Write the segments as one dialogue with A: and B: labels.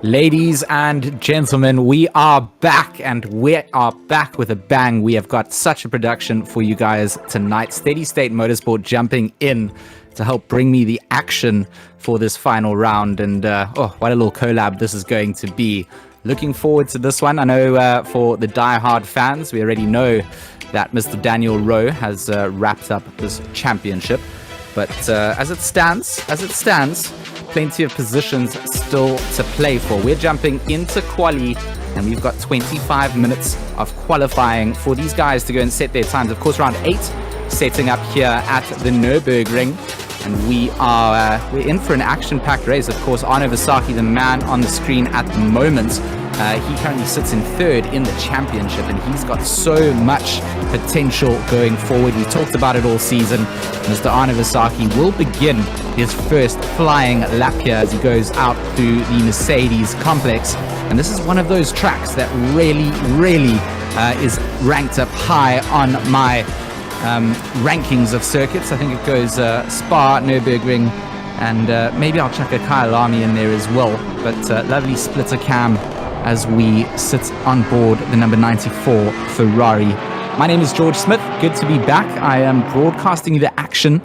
A: Ladies and gentlemen, we are back, and we are back with a bang. We have got such a production for you guys tonight. SteadyState Motorsport jumping in to help bring me the action for this final round. And what a little collab this is going to be. Looking forward to this one. I know for the die-hard fans, we already know that Mr. Daniel Rowe has wrapped up this championship. But as it stands, plenty of positions still to play for. We're jumping into quali, and we've got 25 minutes of qualifying for these guys to go and set their times. Of course, round 8 setting up here at the Nurburgring, and we're in for an action-packed race. Of course, Arno Vasaki, the man on the screen at the moment, he currently sits in 3rd in the championship, and he's got so much potential going forward. We talked about it all season. Mr. Arno Vasaki will begin his first flying lap here as he goes out through the Mercedes complex. And this is one of those tracks that really is ranked up high on my rankings of circuits. I think it goes Spa, Nurburgring, and maybe I'll chuck a Kyalami in there as well. But lovely splitter cam as we sit on board the number 94 Ferrari. My name is George Smith. Good to be back. I am broadcasting you the action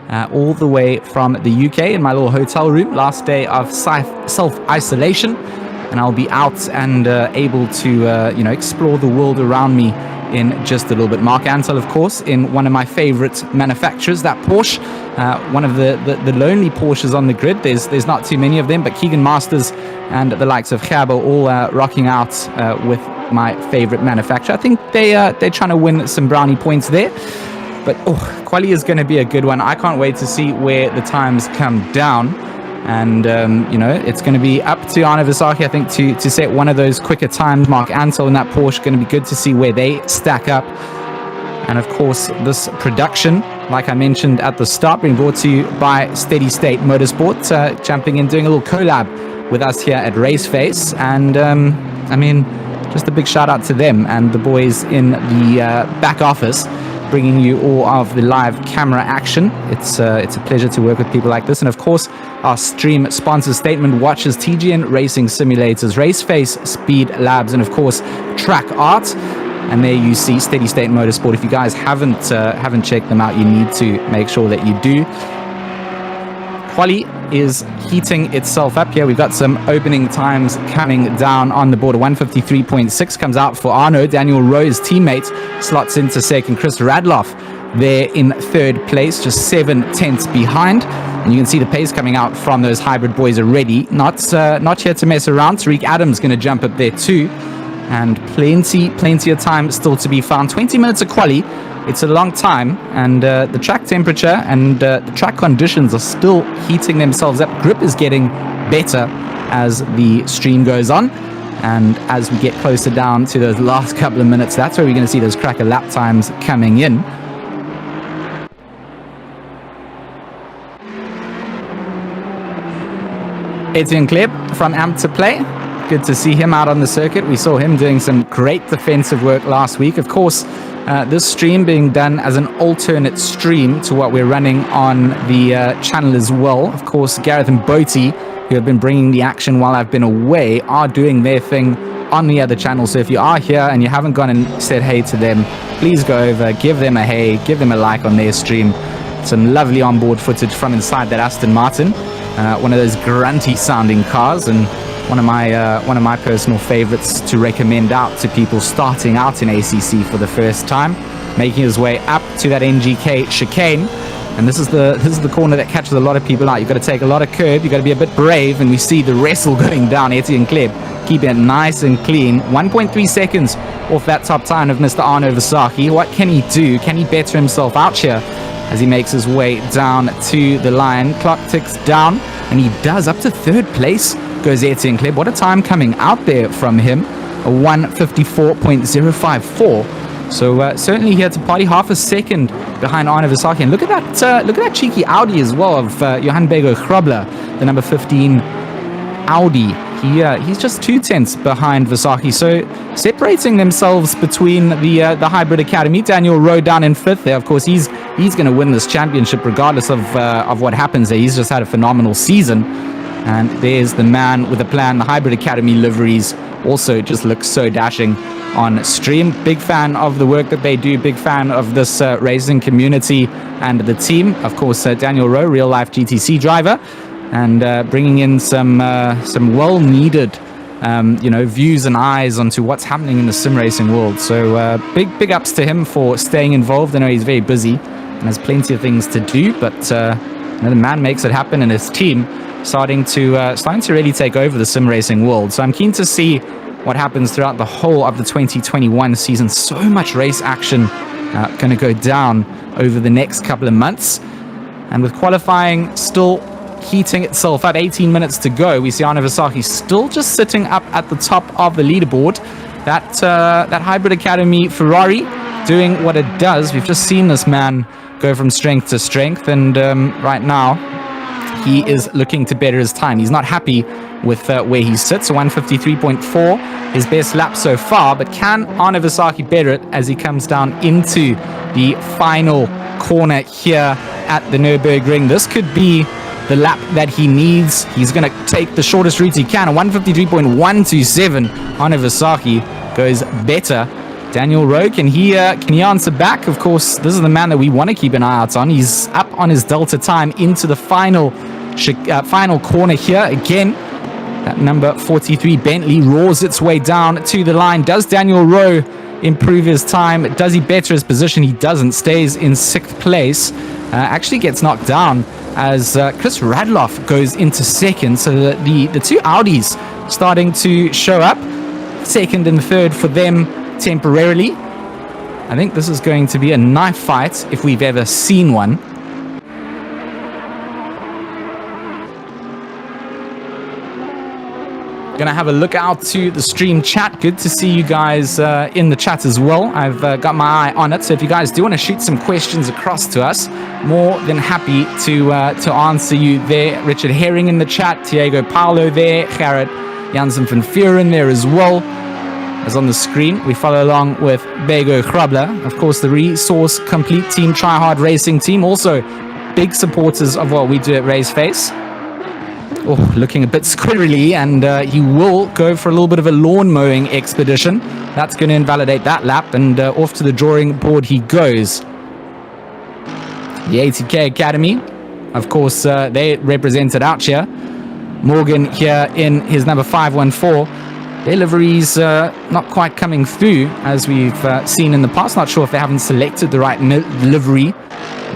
A: all the way from the UK in my little hotel room. Last day of self-isolation, and I'll be out and able to explore the world around me in just a little bit. Mark Ansel, of course, in one of my favorite manufacturers, that Porsche, one of the lonely Porsches on the grid. There's not too many of them, but Keegan Masters and the likes of Gabo all rocking out with my favorite manufacturer. I think they're trying to win some brownie points there. But quali is going to be a good one. I can't wait to see where the times come down. And, it's going to be up to Arno Vasaki, I think, to set one of those quicker times. Mark Ansel in that Porsche, going to be good to see where they stack up. And, of course, this production, like I mentioned at the start, being brought to you by SteadyState Motorsport, jumping in, doing a little collab with us here at Raceface. And, just a big shout out to them and the boys in the back office, bringing you all of the live camera action. It's a pleasure to work with people like this. And of course, our stream sponsor Statement Watches, TGN Racing Simulators, Raceface Speed Labs, and of course Track Art. And there you see SteadyState Motorsport. If you guys haven't checked them out, you need to make sure that you do. Quali is heating itself up here. We've got some opening times coming down on the board. 153.6 comes out for Arno. Daniel Rowe's teammate slots into second. Chris Radloff there in 3rd place, just 7 tenths behind. And you can see the pace coming out from those hybrid boys already. Not here to mess around. Tariq Adams going to jump up there too. And plenty of time still to be found. 20 minutes of quali. It's a long time, and the track temperature and the track conditions are still heating themselves up. Grip is getting better as the stream goes on, and as we get closer down to those last couple of minutes, that's where we're going to see those cracker lap times coming in. Etienne Kleb from Amp to Play. Good to see him out on the circuit. We saw him doing some great defensive work last week. Of course, this stream being done as an alternate stream to what we're running on the channel as well. Of course, Gareth and Boaty, who have been bringing the action while I've been away, are doing their thing on the other channel. So if you are here and you haven't gone and said hey to them, please go over, give them a hey, give them a like on their stream. Some lovely onboard footage from inside that Aston Martin, one of those grunty sounding cars, and one of my personal favorites to recommend out to people starting out in ACC for the first time, making his way up to that Ngk Chicane. And this is the corner that catches a lot of people out. You've got to take a lot of curb. You've got to be a bit brave, and we see the wrestle going down. Etienne Kleb keeping it nice and clean. 1.3 seconds off that top time of Mr. Arno Vasaki. What can he do? Can he better himself out here as he makes his way down to the line? Clock ticks down, and he does up to 3rd place. Goes Etienne Kleb. What a time coming out there from him. A 154.054. So certainly here to party, half a second behind Arno Vasaki. And look at that cheeky Audi as well of Johan Bego Grobler, the number 15 Audi. He's just 2 tenths behind Vasaki. So separating themselves between the Hybrid Academy. Daniel Rowe down in 5th there. Of course, he's going to win this championship regardless of what happens there. He's just had a phenomenal season. And there's the man with a plan. The Hybrid Academy liveries also just look so dashing on stream. Big fan of the work that they do. Big fan of this racing community and the team. Of course, Daniel Rowe, real-life GTC driver, and bringing in some well-needed views and eyes onto what's happening in the sim racing world. So big ups to him for staying involved. I know he's very busy and has plenty of things to do, but the man makes it happen, and his team starting to really take over the sim racing world. So I'm keen to see what happens throughout the whole of the 2021 season. So much race action going to go down over the next couple of months, and with qualifying still heating itself up, 18 minutes to go, we see Arne Vasaki still just sitting up at the top of the leaderboard. That Hybrid Academy Ferrari doing what it does. We've just seen this man go from strength to strength, and right now he is looking to better his time. He's not happy with where he sits. 153.4, his best lap so far, but can Arne Vasaki better it as he comes down into the final corner here at the Nurburgring? This could be the lap that he needs. He's going to take the shortest route he can. 153.127. Arne Vasaki goes better. Daniel Rowe, can he answer back? Of course, this is the man that we want to keep an eye out on. He's up on his delta time into the final corner here. Again, that number 43 Bentley roars its way down to the line. Does Daniel Rowe improve his time? Does he better his position? He doesn't. Stays in 6th place. Actually gets knocked down as Chris Radloff goes into 2nd. So the two Audis starting to show up. 2nd and 3rd for them temporarily. I think this is going to be a knife fight if we've ever seen one. Gonna have a look out to the stream chat. Good to see you guys in the chat as well. I've got my eye on it, so if you guys do want to shoot some questions across to us, more than happy to answer you there. Richard Herring in the chat, Diego Paulo there, Gerrit Jansen van Vuren there as well. As on the screen, we follow along with Bego Grabler, of course the Resource Complete Team, Tryhard Racing Team, also big supporters of what we do at Raceface. Oh, looking a bit squirrely, and he will go for a little bit of a lawn mowing expedition. That's going to invalidate that lap, and off to the drawing board he goes. The ATK Academy, of course, they represented out here. Morgan here in his number 514. Their liveries not quite coming through as we've seen in the past. Not sure if they haven't selected the right livery.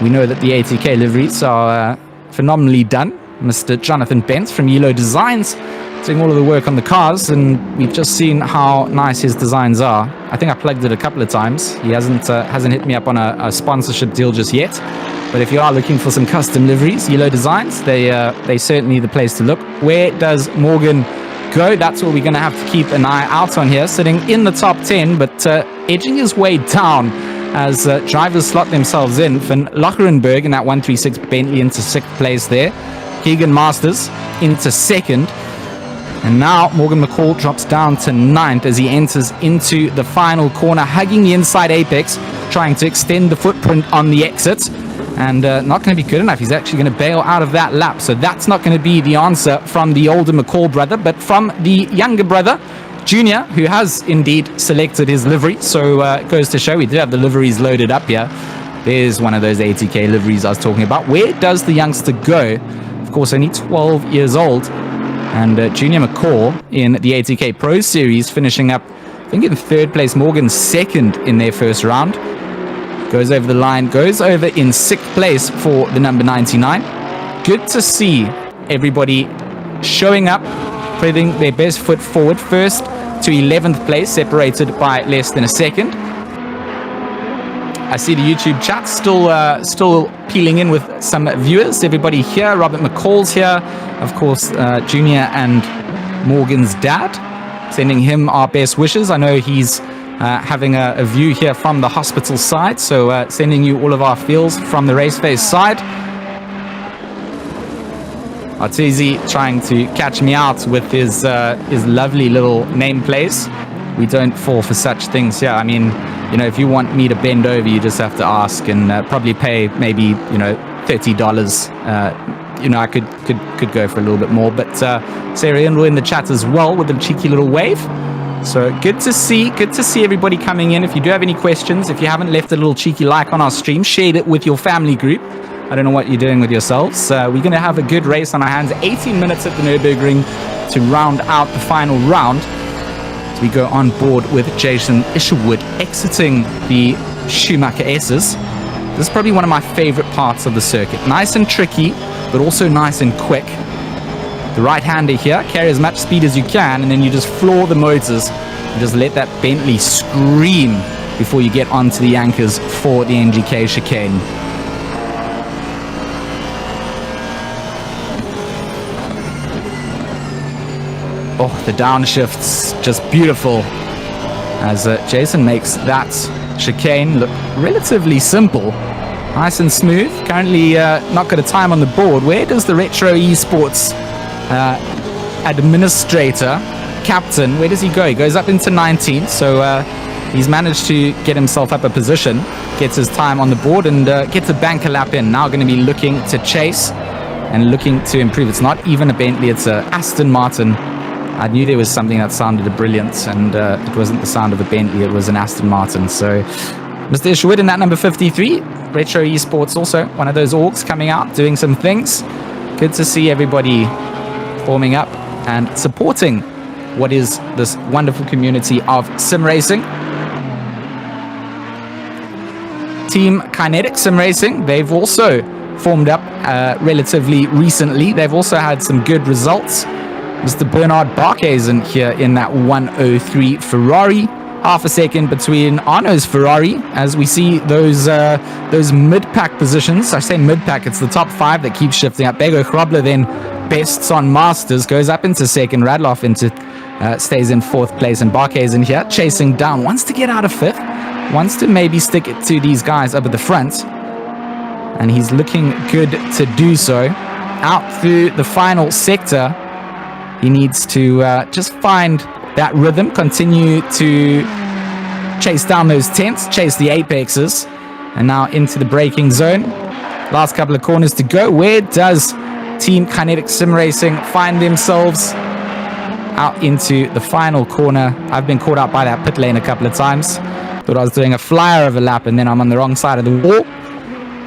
A: We know that the ATK liveries are phenomenally done. Mr. Jonathan Bent from Yellow Designs doing all of the work on the cars, and we've just seen how nice his designs are. I think I plugged it a couple of times. He hasn't hit me up on a sponsorship deal just yet. But if you are looking for some custom liveries, Yellow Designs, they certainly the place to look. Where does Morgan go? That's what we're going to have to keep an eye out on here. Sitting in the top 10, but edging his way down as drivers slot themselves in. Van Locherenberg in that 136 Bentley into 6th place there. Keegan Masters into 2nd. And now Morgan McCall drops down to 9th as he enters into the final corner, hugging the inside apex, trying to extend the footprint on the exit. And not going to be good enough. He's actually going to bail out of that lap. So that's not going to be the answer from the older McCall brother, but from the younger brother, Junior, who has indeed selected his livery. So it goes to show we do have the liveries loaded up here. There's one of those ATK liveries I was talking about. Where does the youngster go? Of course, only 12 years old. And Junior McCall in the ATK Pro Series finishing up, I think, in 3rd place. Morgan 2nd in their first round. Goes over the line, goes over in 6th place for the number 99. Good to see everybody showing up, putting their best foot forward. 1st to 11th place, separated by less than a second. I see the YouTube chat still peeling in with some viewers. Everybody here, Robert McCall's here. Of course, Junior and Morgan's dad. Sending him our best wishes. I know he's having a view here from the hospital side, so sending you all of our feels from the Raceface side. Artezi trying to catch me out with his lovely little nameplates. We don't fall for such things here. I mean, you know, if you want me to bend over, you just have to ask and probably pay maybe, you know, $30 you know, I could go for a little bit more. But Sarah Indle in the chat as well with a cheeky little wave. So good to see everybody coming in. If you do have any questions, if you haven't left a little cheeky like on our stream, share it with your family group. I don't know what you're doing with yourselves. We're going to have a good race on our hands. 18 minutes at the Nurburgring to round out the final round. So we go on board with Jason Isherwood exiting the Schumacher S's. This is probably one of my favorite parts of the circuit. Nice and tricky, but also nice and quick. The right-hander here, carry as much speed as you can, and then you just floor the motors and just let that Bentley scream before you get onto the anchors for the Ngk Chicane. Oh, the downshifts, just beautiful. As Jason makes that chicane look relatively simple. Nice and smooth. Currently not got a time on the board. Where does the Retro Esports administrator, captain, where does he go? He goes up into 19th, so he's managed to get himself up a position, gets his time on the board, and gets a banker lap in. Now going to be looking to chase and looking to improve. It's not even a Bentley, it's a Aston Martin. I knew there was something that sounded brilliant, and it wasn't the sound of a Bentley, it was an Aston Martin. So Mr. Isherwood in that number 53. Retro Esports also, one of those orgs coming out, doing some things. Good to see everybody forming up and supporting what is this wonderful community of sim racing. Team Kinetic Sim Racing, they've also formed up relatively recently. They've also had some good results. Mr. Bernard Barcasin here in that 103 Ferrari. Half a second between Arno's Ferrari as we see those mid-pack positions. I say mid-pack, it's the top 5 that keeps shifting up. Bego Hrobler then bests on Masters, goes up into second. Radloff stays in 4th place, and Barcasin here chasing down. Wants to get out of 5th. Wants to maybe stick it to these guys up at the front. And he's looking good to do so. Out through the final sector. He needs to just find that rhythm, continue to chase down those 10ths, chase the apexes, and now into the braking zone. Last couple of corners to go. Where does Team Kinetic Sim Racing find themselves? Out into the final corner. I've been caught out by that pit lane a couple of times. Thought I was doing a flyer of a lap, and then I'm on the wrong side of the wall.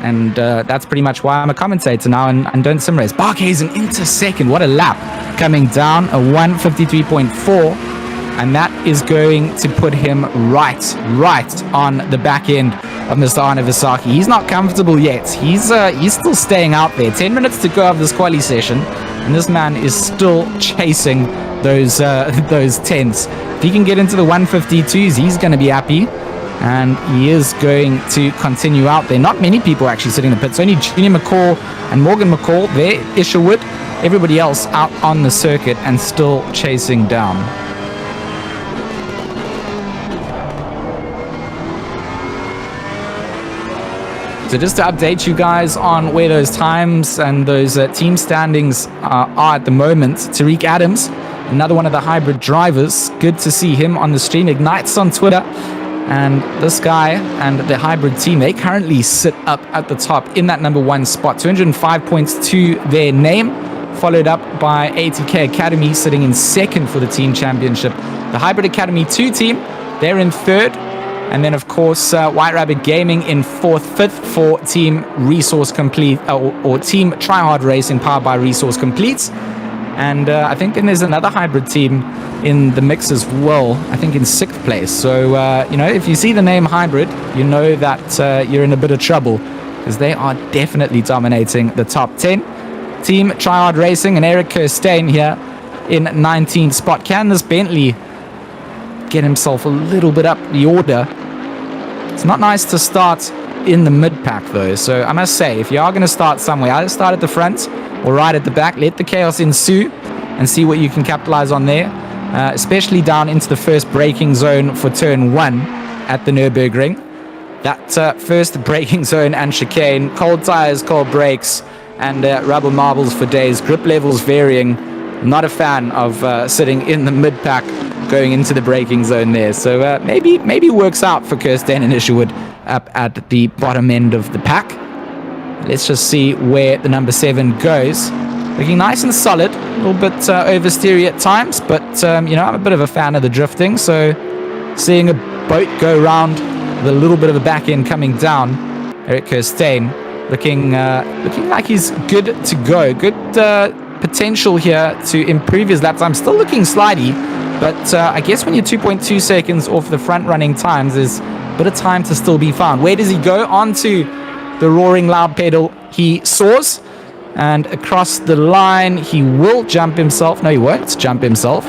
A: And that's pretty much why I'm a commentator now and don't sim race. Barcasin into second. What a lap. Coming down a 153.4. And that is going to put him right on the back end of Mr. Arno Visaki. He's not comfortable yet. He's still staying out there. 10 minutes to go of this quali session. And this man is still chasing those 10s. If he can get into the 152s, he's going to be happy. And he is going to continue out there. Not many people actually sitting in the pits. Only Junior McCall and Morgan McCall there. Isherwood. Everybody else out on the circuit and still chasing down. So just to update you guys on where those times and those team standings are at the moment. Tariq Adams, another one of the hybrid drivers. Good to see him on the stream. Ignites on Twitter. And this guy and the hybrid team, they currently sit up at the top in that number 1 spot. 205 points to their name, followed up by ATK Academy sitting in 2nd for the team championship. The Hybrid Academy 2 team, they're in 3rd. And then, of course, White Rabbit Gaming in 4th, 5th for Team Resource Complete or Team Tryhard Racing powered by Resource Complete. And I think then there's another hybrid team in the mix as well, I think in 6th place. So, you know, if you see the name Hybrid, you know that you're in a bit of trouble because they are definitely dominating the top 10. Team Tryhard Racing and Eric Kirstein here in 19th spot. Can this Bentley get himself a little bit up the order? It's not nice to start in the mid-pack though. So I must say, if you are going to start somewhere, either start at the front or right at the back. Let the chaos ensue and see what you can capitalize on there. Especially down into the first braking zone for turn 1 at the Nurburgring. That first braking zone and chicane, cold tires, cold brakes, and rubber marbles for days. Grip levels varying. Not a fan of sitting in the mid-pack going into the braking zone there. So maybe works out for Kirsten and Isherwood up at the bottom end of the pack. Let's just see where the number 7 goes. Looking nice and solid. A little bit oversteery at times, but, you know, I'm a bit of a fan of the drifting. So seeing a boat go around with a little bit of a back end coming down. Ngk Chicane looking like he's good to go. Good potential here to improve his lap time. Still looking slidey, but I guess when you're 2.2 seconds off the front running times, there's a bit of time to still be found. Where does he go? Onto the roaring loud pedal. He soars, and across the line he will jump himself. No, he won't jump himself.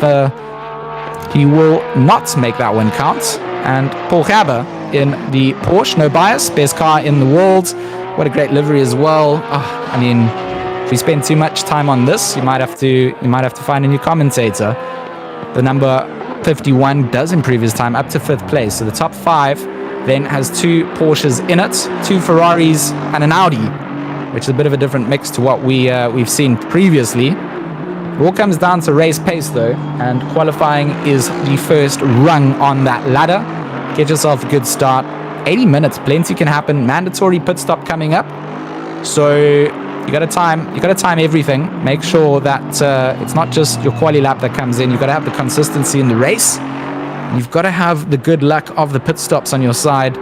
A: He will not make that one count. And Paul Gabber in the Porsche, no bias, best car in the world. What a great livery as well. Oh, I mean, if we spend too much time on this, you might have to find a new commentator. The number 51 does improve his time up to 5th place. So the top 5 then has 2 Porsches in it, 2 Ferraris and an Audi, which is a bit of a different mix to what we've seen previously. It all comes down to race pace though, and qualifying is the first rung on that ladder. Get yourself a good start. 80 minutes, plenty can happen. Mandatory pit stop coming up. So you got to time everything. Make sure that it's not just your quali lap that comes in. You've got to have the consistency in the race. You've got to have the good luck of the pit stops on your side.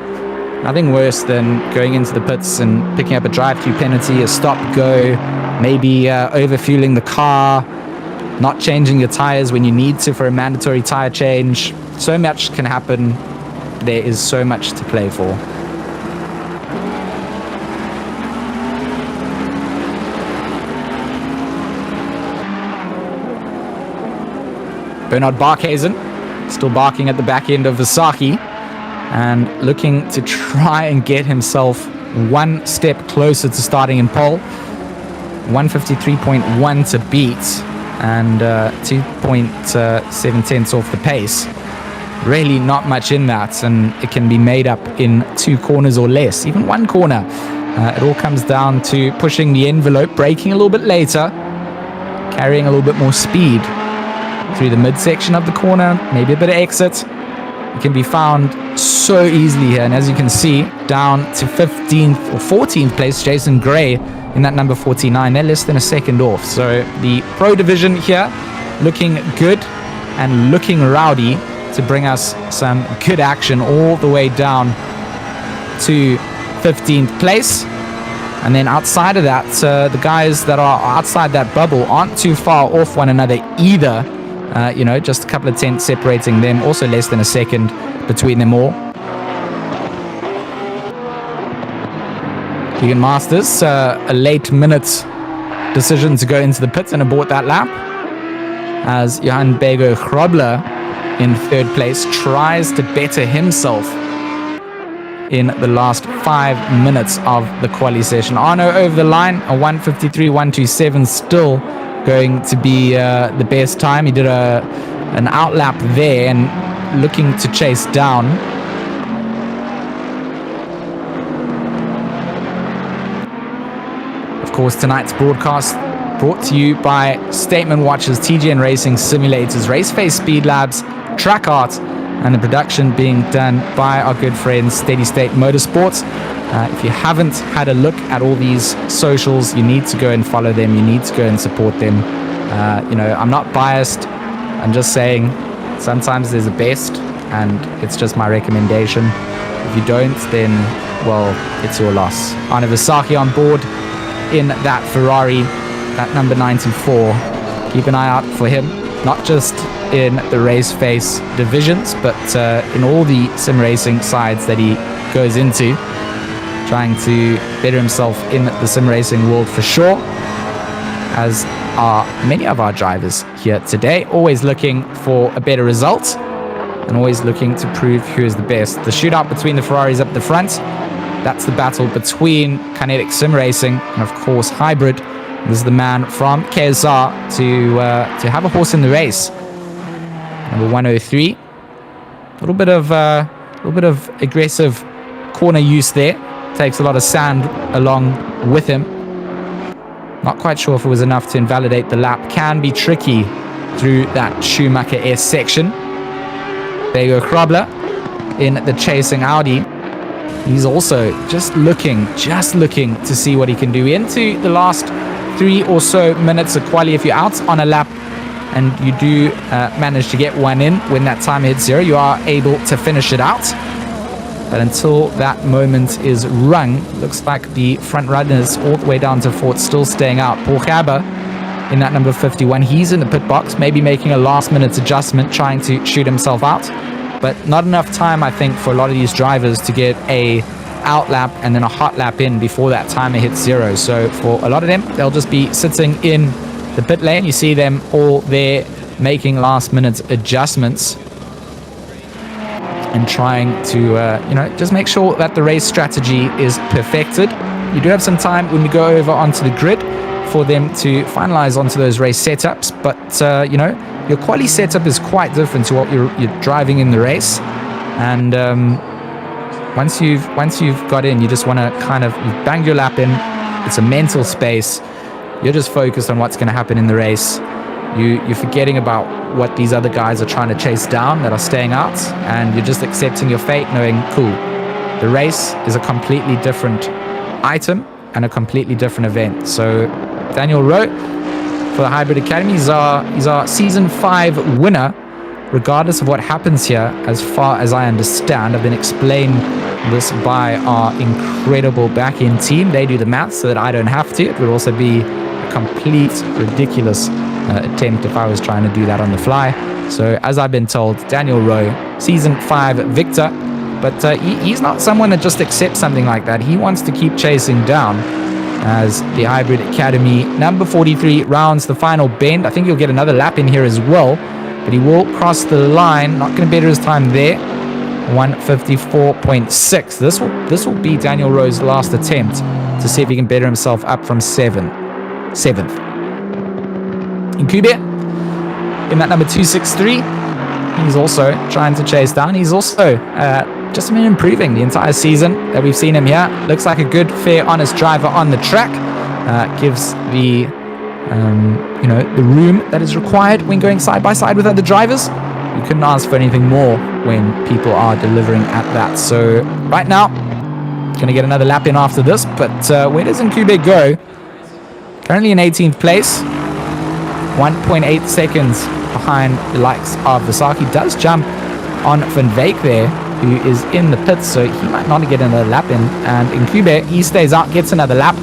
A: Nothing worse than going into the pits and picking up a drive-through penalty, a stop-go, maybe overfueling the car, not changing your tires when you need to for a mandatory tire change. So much can happen. There is so much to play for. Bernard Barcasin still barking at the back end of Vasaki and looking to try and get himself one step closer to starting in pole. 153.1 to beat and 2.7 tenths off the pace. Really not much in that, and it can be made up in 2 corners or less, even 1 corner. It all comes down to pushing the envelope, braking a little bit later, carrying a little bit more speed through the midsection of the corner, maybe a bit of exit. It can be found so easily here, and as you can see, down to 15th or 14th place, Jason Gray in that number 49. They're less than a second off. So the Pro Division here looking good and looking rowdy to bring us some good action all the way down to 15th place. And then outside of that, the guys that are outside that bubble aren't too far off one another either. You know, just a couple of tenths separating them, also less than a second between them all. Keegan Masters, a late minute decision to go into the pits and abort that lap, as Johan Bego Grobler in 3rd place tries to better himself in the last 5 minutes of the quali session. Arno over the line, a 153.127, still going to be the best time. He did an outlap there and looking to chase down. Of course, tonight's broadcast brought to you by Statement Watches, TGN Racing Simulators, Raceface Speed Labs, Track Art, and the production being done by our good friends SteadyState Motorsport. If you haven't had a look at all these socials, you need to go and follow them. You need to go and support them. You know, I'm not biased. I'm just saying sometimes there's a best, and it's just my recommendation. If you don't, then, well, it's your loss. Arne Vasaki on board in that Ferrari, that number 94. Keep an eye out for him, not just in the Raceface divisions, but in all the sim racing sides that he goes into, trying to better himself in the sim racing world for sure, as are many of our drivers here today, always looking for a better result and always looking to prove who is the best. The shootout between the Ferraris up the front, that's the battle between Kinetic Sim Racing and, of course, Hybrid. This is the man from KSR to have a horse in the race. Number 103. A little bit of aggressive corner use there. Takes a lot of sand along with him. Not quite sure if it was enough to invalidate the lap. Can be tricky through that Schumacher S section. Bego Grobler in the chasing Audi. He's also just looking to see what he can do into the last 3 or so minutes of quali. If you're out on a lap and you do manage to get one in when that time hits 0, you are able to finish it out. But until that moment is rung, looks like the front runners all the way down to 4th still staying out. Barcasin in that number 51, he's in the pit box, maybe making a last-minute adjustment, trying to shoot himself out. But not enough time, I think, for a lot of these drivers to get a out lap and then a hot lap in before that timer hits 0. So for a lot of them, they'll just be sitting in the pit lane. You see them all there making last-minute adjustments and trying to, just make sure that the race strategy is perfected. You do have some time when we go over onto the grid for them to finalize onto those race setups. But, your quali setup is quite different to what you're driving in the race. And once you've got in, you just want to you've banged your lap in. It's a mental space. You're just focused on what's going to happen in the race. You're forgetting about what these other guys are trying to chase down that are staying out, and you're just accepting your fate, knowing, cool, the race is a completely different item and a completely different event. So Daniel Rowe for the Hybrid Academy, he's our Season 5 winner, regardless of what happens here, as far as I understand. I've been explained this by our incredible back-end team. They do the maths so that I don't have to. It would also be a complete ridiculous attempt if I was trying to do that on the fly. So as I've been told, Daniel Rowe, Season 5 victor, but he's not someone that just accepts something like that. He wants to keep chasing down as the Hybrid Academy number 43 rounds the final bend. I think he'll get another lap in here as well, but he will cross the line. Not going to better his time there. 154.6. This will be Daniel Rowe's last attempt to see if he can better himself up from 7th. Ngk in that number 263, he's also trying to chase down. He's also just been improving the entire season that we've seen him here. Looks like a good, fair, honest driver on the track. Gives the the room that is required when going side by side with other drivers. You couldn't ask for anything more when people are delivering at that. So right now, gonna get another lap in after this. But where does Ngk go? Currently in 18th place, 1.8 seconds behind the likes of Vasaki. Does jump on Van Veek there, who is in the pits, so he might not get another lap in. And Ngk, he stays out, gets another lap,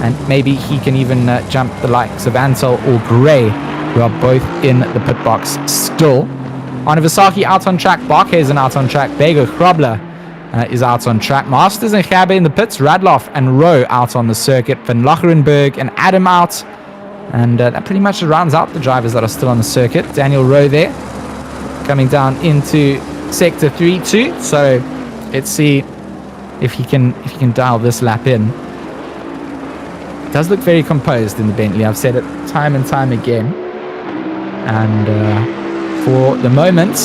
A: and maybe he can even jump the likes of Antel or Gray, who are both in the pit box still. Vasaki out on track, Barcasin out on track, Bego Krobler is out on track, Masters and Gabe in the pits, Radloff and Rowe out on the circuit, Van Locherenberg and Adam out. And that pretty much rounds out the drivers that are still on the circuit. Daniel Rowe there, coming down into Sector 3 too. So let's see if he can dial this lap in. It does look very composed in the Bentley. I've said it time and time again. And for the moment,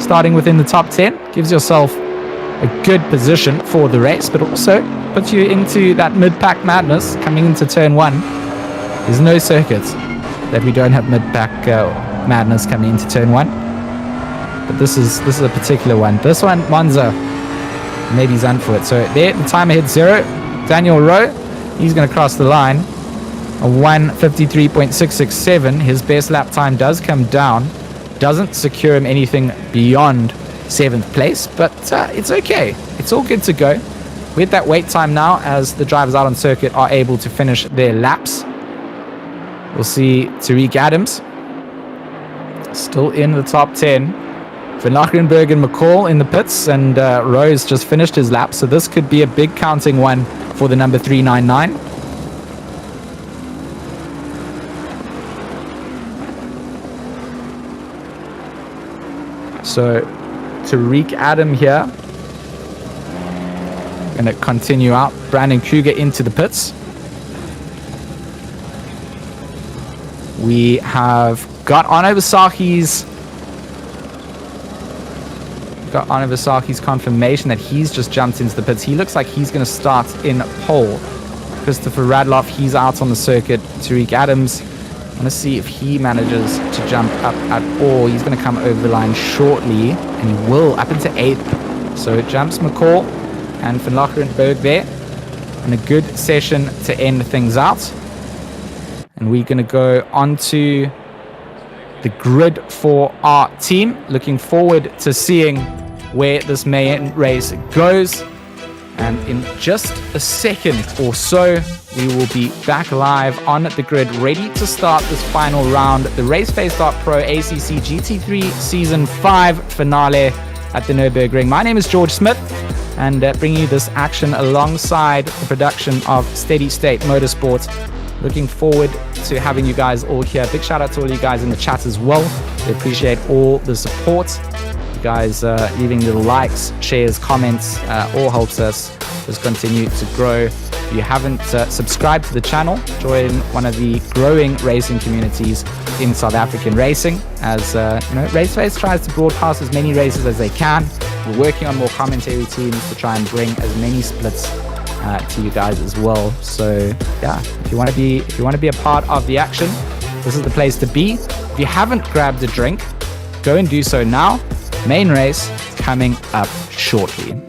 A: starting within the top 10 gives yourself a good position for the race, but also puts you into that mid-pack madness coming into turn 1. There's no circuit that we don't have mid-pack madness coming into turn 1. But this is a particular one. This one, Monza, maybe he's on for it. So there, the timer hits 0. Daniel Rowe, he's going to cross the line. A 1:53.667. His best lap time does come down. Doesn't secure him anything beyond 7th place, but it's okay. It's all good to go. With that wait time now, as the drivers out on circuit are able to finish their laps. We'll see Tariq Adams still in the top 10. Van Locherenberg and McCall in the pits, and Rose just finished his lap, so this could be a big counting one for the number 399. So Tariq Adam here going to continue out. Brandon Kruger into the pits. We have got Vasaki's confirmation that he's just jumped into the pits. He looks like he's going to start in pole. Christopher Radloff, he's out on the circuit. Tariq Adams, I want to see if he manages to jump up at all. He's going to come over the line shortly, and he will up into 8th. So it jumps McCall, and Van Lockerenberg there. And a good session to end things out. And we're going to go on to the grid for our team. Looking forward to seeing where this main race goes. And in just a second or so, we will be back live on the grid, ready to start this final round, the Raceface.PRO ACC GT3 Season 5 finale at the Nurburgring. My name is George Smith, and bringing you this action alongside the production of SteadyState Motorsport. Looking forward to having you guys all here. Big shout out to all you guys in the chat as well. We appreciate all the support. You guys leaving little likes, shares, comments, all helps us just continue to grow. If you haven't subscribed to the channel, join one of the growing racing communities in South African racing. As Raceface tries to broadcast as many races as they can. We're working on more commentary teams to try and bring as many splits to you guys as well. So yeah, if you want to be a part of the action, this is the place to be. If you haven't grabbed a drink, go and do so now. Main race coming up shortly.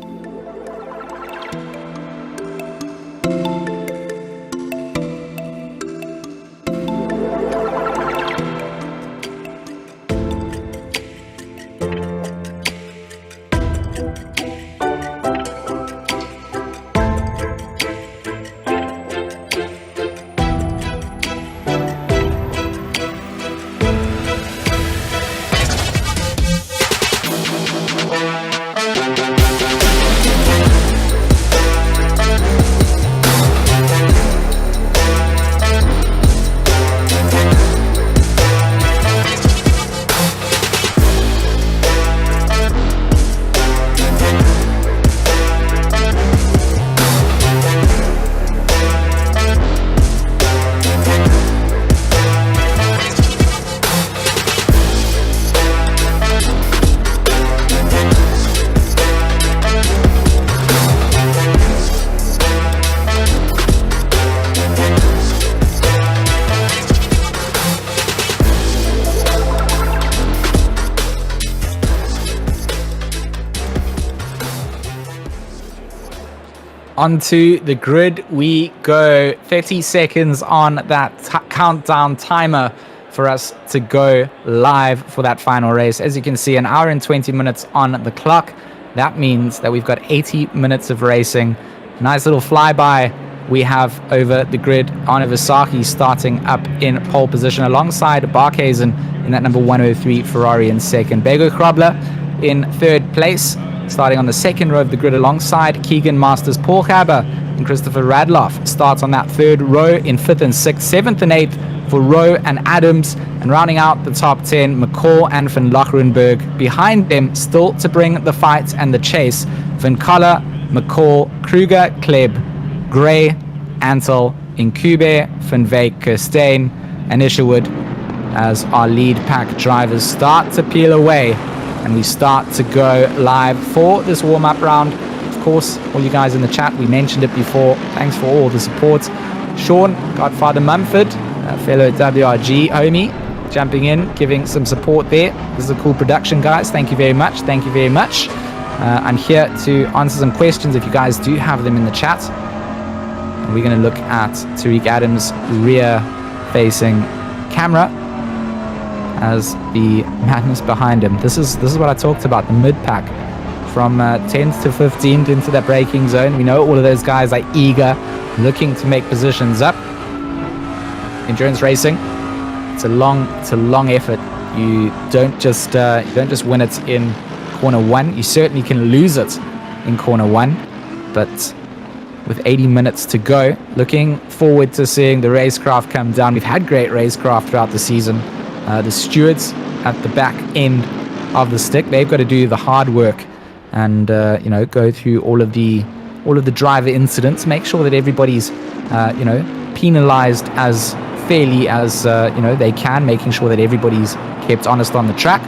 A: Onto the grid we go. 30 seconds on that countdown timer for us to go live for that final race. As you can see, 1 hour and 20 minutes on the clock. That means that we've got 80 minutes of racing. Nice little flyby we have over the grid. Arne Versaki starting up in pole position alongside Barcasin in that number 103 Ferrari in second. Bego Krobler in third place, starting on the second row of the grid alongside Keegan Masters. Paul Haber and Christopher Radloff starts on that third row in fifth and sixth. Seventh and eighth for Rowe and Adams. And rounding out the top 10, McCall and Van Lockerenberg. Behind them, still to bring the fight and the chase, Van Koller, McCall, Kruger, Kleb, Gray, Antel, Incube, Van Wyk, Kirstein, and Isherwood as our lead pack drivers start to peel away. And we start to go live for this warm-up round. Of course, all you guys in the chat, we mentioned it before. Thanks for all the support. Sean, Godfather Mumford, fellow WRG homie, jumping in, giving some support there. This is a cool production, guys. Thank you very much. Thank you very much. I'm here to answer some questions if you guys do have them in the chat. And we're going to look at Tariq Adams' rear-facing camera as the madness behind him. This is what I talked about, the mid-pack. From 10th to 15th into that braking zone. We know all of those guys are eager, looking to make positions up. Endurance racing, it's a long effort. You don't just win it in corner one. You certainly can lose it in corner one, but with 80 minutes to go, looking forward to seeing the racecraft come down. We've had great racecraft throughout the season. The stewards at the back end of the stick, they've got to do the hard work and go through all of the driver incidents, make sure that everybody's penalized as fairly as they can, making sure that everybody's kept honest on the track.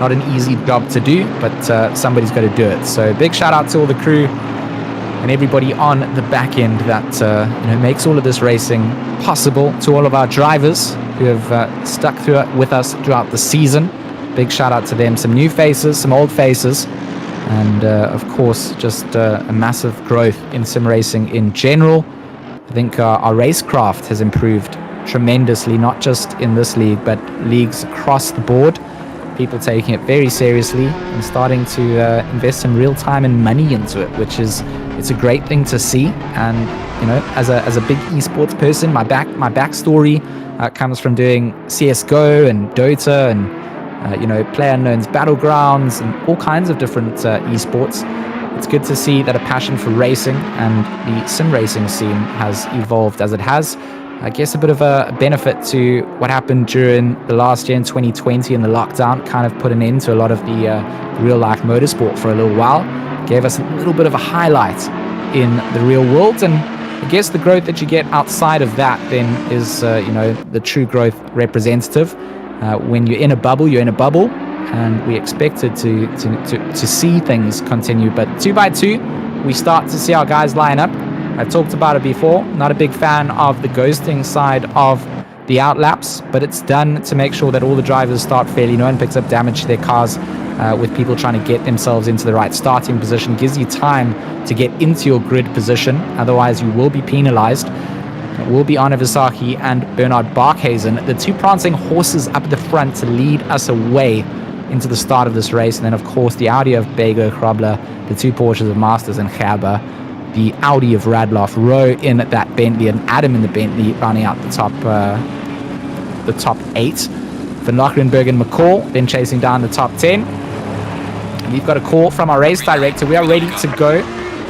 A: Not an easy job to do, but somebody's got to do it. So big shout out to all the crew and everybody on the back end that makes all of this racing possible. To all of our drivers who have stuck through it with us throughout the season, big shout out to them. Some new faces, some old faces, And of course, just a massive growth in sim racing in general. I think our racecraft has improved tremendously, not just in this league, but leagues across the board. People taking it very seriously and starting to invest some real time and money into it, which is, it's a great thing to see. And you know, as a big esports person, my backstory comes from doing CS:GO and Dota and you know, PlayerUnknown's Battlegrounds and all kinds of different esports. It's good to see that a passion for racing and the sim racing scene has evolved as it has. I guess a bit of a benefit to what happened during the last year in 2020 and the lockdown kind of put an end to a lot of the real life motorsport for a little while. Gave us a little bit of a highlight in the real world, and I guess the growth that you get outside of that then is you know, the true growth representative. When you're in a bubble, you're in a bubble, and we expected to see things continue. But 2x2, we start to see our guys line up. I've talked about it before. Not a big fan of the ghosting side of the outlaps, but it's done to make sure that all the drivers start fairly. No one picks up damage to their cars with people trying to get themselves into the right starting position. Gives you time to get into your grid position. Otherwise, you will be penalized. It will be Arne Visaki and Bernard Barcasin, the two prancing horses up at the front to lead us away into the start of this race. And then, of course, the Audi of Bego Krabler, the two Porsches of Masters and Gerber, the Audi of Radloff, Rowe in that Bentley, and Adam in the Bentley, rounding out the top 8. Van Lockerenberg and McCall then chasing down the top 10. We've got a call from our race director. We are ready to go.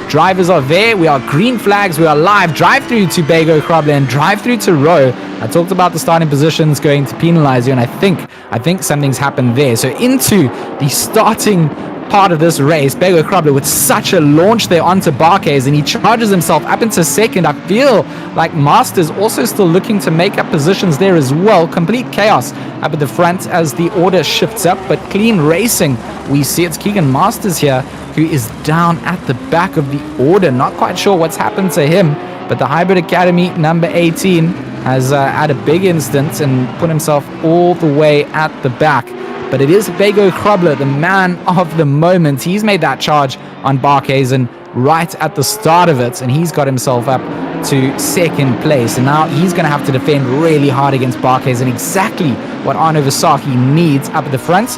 A: Drivers are there. We are green flags. We are live. Drive through to Bego Krabler and drive through to Rowe. I talked about the starting positions going to penalize you, and I think something's happened there. So into the starting part of this race, Bego Krabler with such a launch there onto Barcasin, and he charges himself up into second. I feel like Masters also still looking to make up positions there as well. Complete chaos up at the front as the order shifts up, but clean racing. We see it's Keegan Masters here who is down at the back of the order. Not quite sure what's happened to him, but the Hybrid Academy number 18 has had a big instance and put himself all the way at the back. But it is Bego Krabler, the man of the moment. He's made that charge on Barcasin right at the start of it, and he's got himself up to second place. And now he's going to have to defend really hard against Barcasin, exactly what Arne Visaki needs up at the front.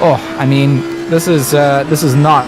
A: Oh, I mean, this is not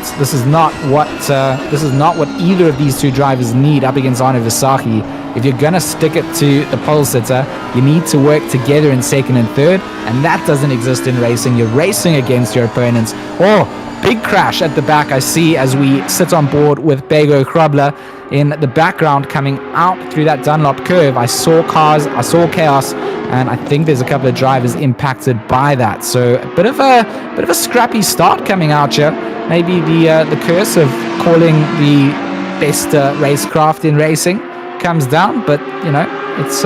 A: what either of these two drivers need up against Arne Visaki. If you're going to stick it to the pole sitter, you need to work together in second and third, and that doesn't exist in racing. You're racing against your opponents. Oh, big crash at the back I see as we sit on board with Bego Krabler in the background coming out through that Dunlop curve. I saw cars, I saw chaos, and I think there's a couple of drivers impacted by that. So a bit of a scrappy start coming out here. Maybe the curse of calling the best racecraft in racing comes down, but you know, it's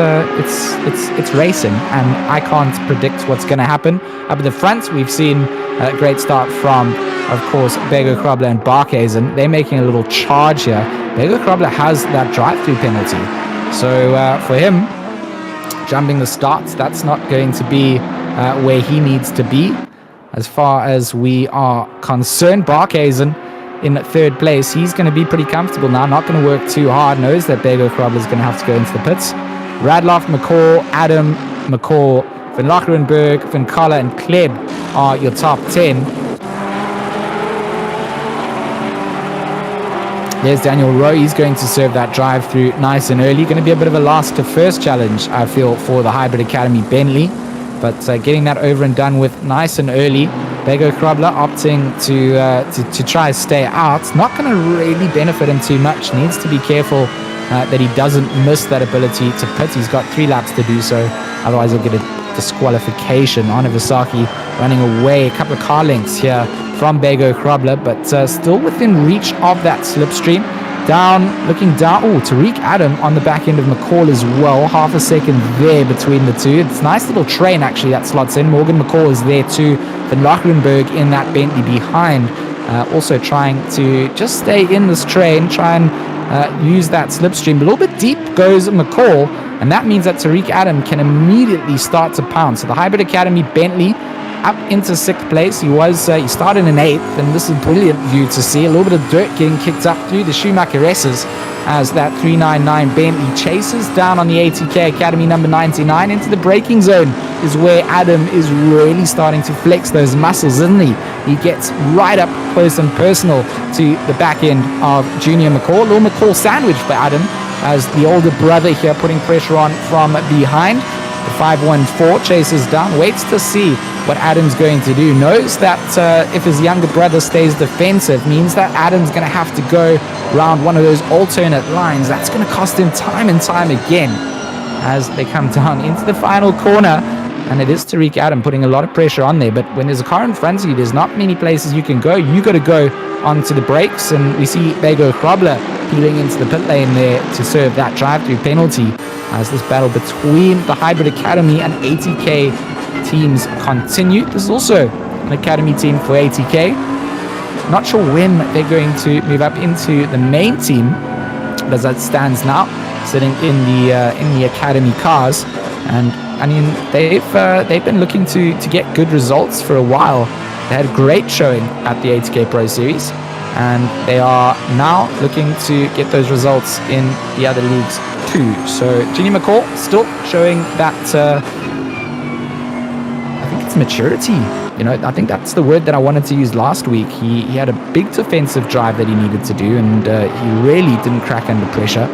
A: racing, and I can't predict what's going to happen. Up at the front, we've seen a great start from, of course, Bego Krabler and Barcasin. They're making a little charge here. Bego Krabler has that drive-through penalty, so for him, jumping the starts, that's not going to be where he needs to be. As far as we are concerned, Barcasin in third place, he's going to be pretty comfortable now, not going to work too hard, knows that Bego Krabler is going to have to go into the pits. Radloff, McCall, Adam, McCall, Van Lockerenberg, Van Kalla and Kleb are your top 10. There's Daniel Rowe. He's going to serve that drive through nice and early. Going to be a bit of a last to first challenge, I feel, for the Hybrid Academy Bentley. But getting that over and done with nice and early. Bego Krabler opting to try to stay out. Not going to really benefit him too much. Needs to be careful that he doesn't miss that ability to pit. He's got 3 laps to do so. Otherwise, he'll get a disqualification. Arne Visaki running away. A couple of car lengths here from Bego Krabler, but still within reach of that slipstream. Looking down. Oh, Tariq Adams on the back end of McCall as well. Half a second there between the two. It's a nice little train, actually, that slots in. Morgan McCall is there too. Van Lockerenberg in that Bentley behind. Also trying to just stay in this train, try and use that slipstream. A little bit deep goes McCall, and that means that Tariq Adams can immediately start to pounce. So the Hybrid Academy Bentley up into 6th place. He started in 8th, and this is a brilliant view to see. A little bit of dirt getting kicked up through the Schumacher S's as that 399 Bentley chases down on the ATK Academy number 99 into the braking zone, is where Adam is really starting to flex those muscles, isn't he? He gets right up close and personal to the back end of Junior McCall. A little McCall sandwich for Adam as the older brother here putting pressure on from behind. The 514 chases down, waits to see what Adam's going to do. Knows that if his younger brother stays defensive, means that Adam's going to have to go around one of those alternate lines. That's going to cost him time and time again as they come down into the final corner. And it is Tariq Adams putting a lot of pressure on there. But when there's a car in front of you, there's not many places you can go. You got to go onto the brakes. And we see Ngk Chicane peeling into the pit lane there to serve that drive-through penalty as this battle between the Hybrid Academy and ATK teams continue. This is also an Academy team for ATK. Not sure when they're going to move up into the main team, but as that stands now, sitting in the Academy cars. And I mean, they've been looking to get good results for a while. They had a great showing at the ATK Pro Series, and they are now looking to get those results in the other leagues too. So Junior McCall still showing that I think it's maturity. You know, I think that's the word that I wanted to use last week. He had a big defensive drive that he needed to do, and he really didn't crack under pressure.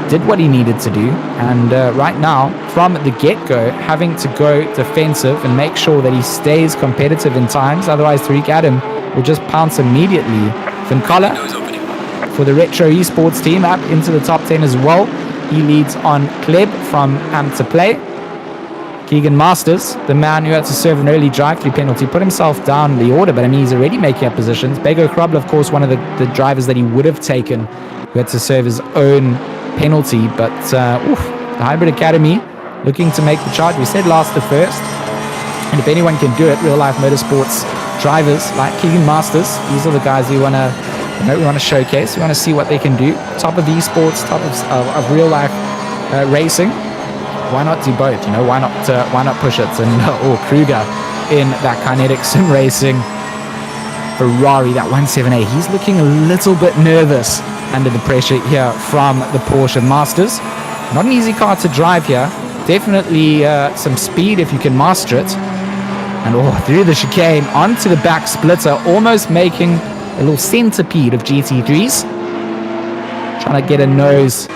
A: Did what he needed to do, and right now, from the get-go, having to go defensive and make sure that he stays competitive in times, otherwise Tariq Adams will just pounce immediately. Finn Collar for the Retro Esports team up into the top 10 as well. He leads on Kleb from to Play. Keegan Masters, the man who had to serve an early drive-through penalty, put himself down the order, but I mean, he's already making up positions. Ngk Chicane, of course, one of the drivers that he would have taken, who had to serve his own penalty, but the Hybrid Academy looking to make the charge. We said last to first, and if anyone can do it, real life motorsports drivers like Keegan Masters, these are the guys we want to showcase. We want to see what they can do. Top of esports, top of real life racing. Why not do both? You know, why not push it? And or Kruger in that kinetic sim racing. Ferrari, that 178, he's looking a little bit nervous under the pressure here from the Porsche Masters. Not an easy car to drive here. Definitely some speed if you can master it. And through the chicane onto the back splitter, almost making a little centipede of GT3s. Trying to get a nose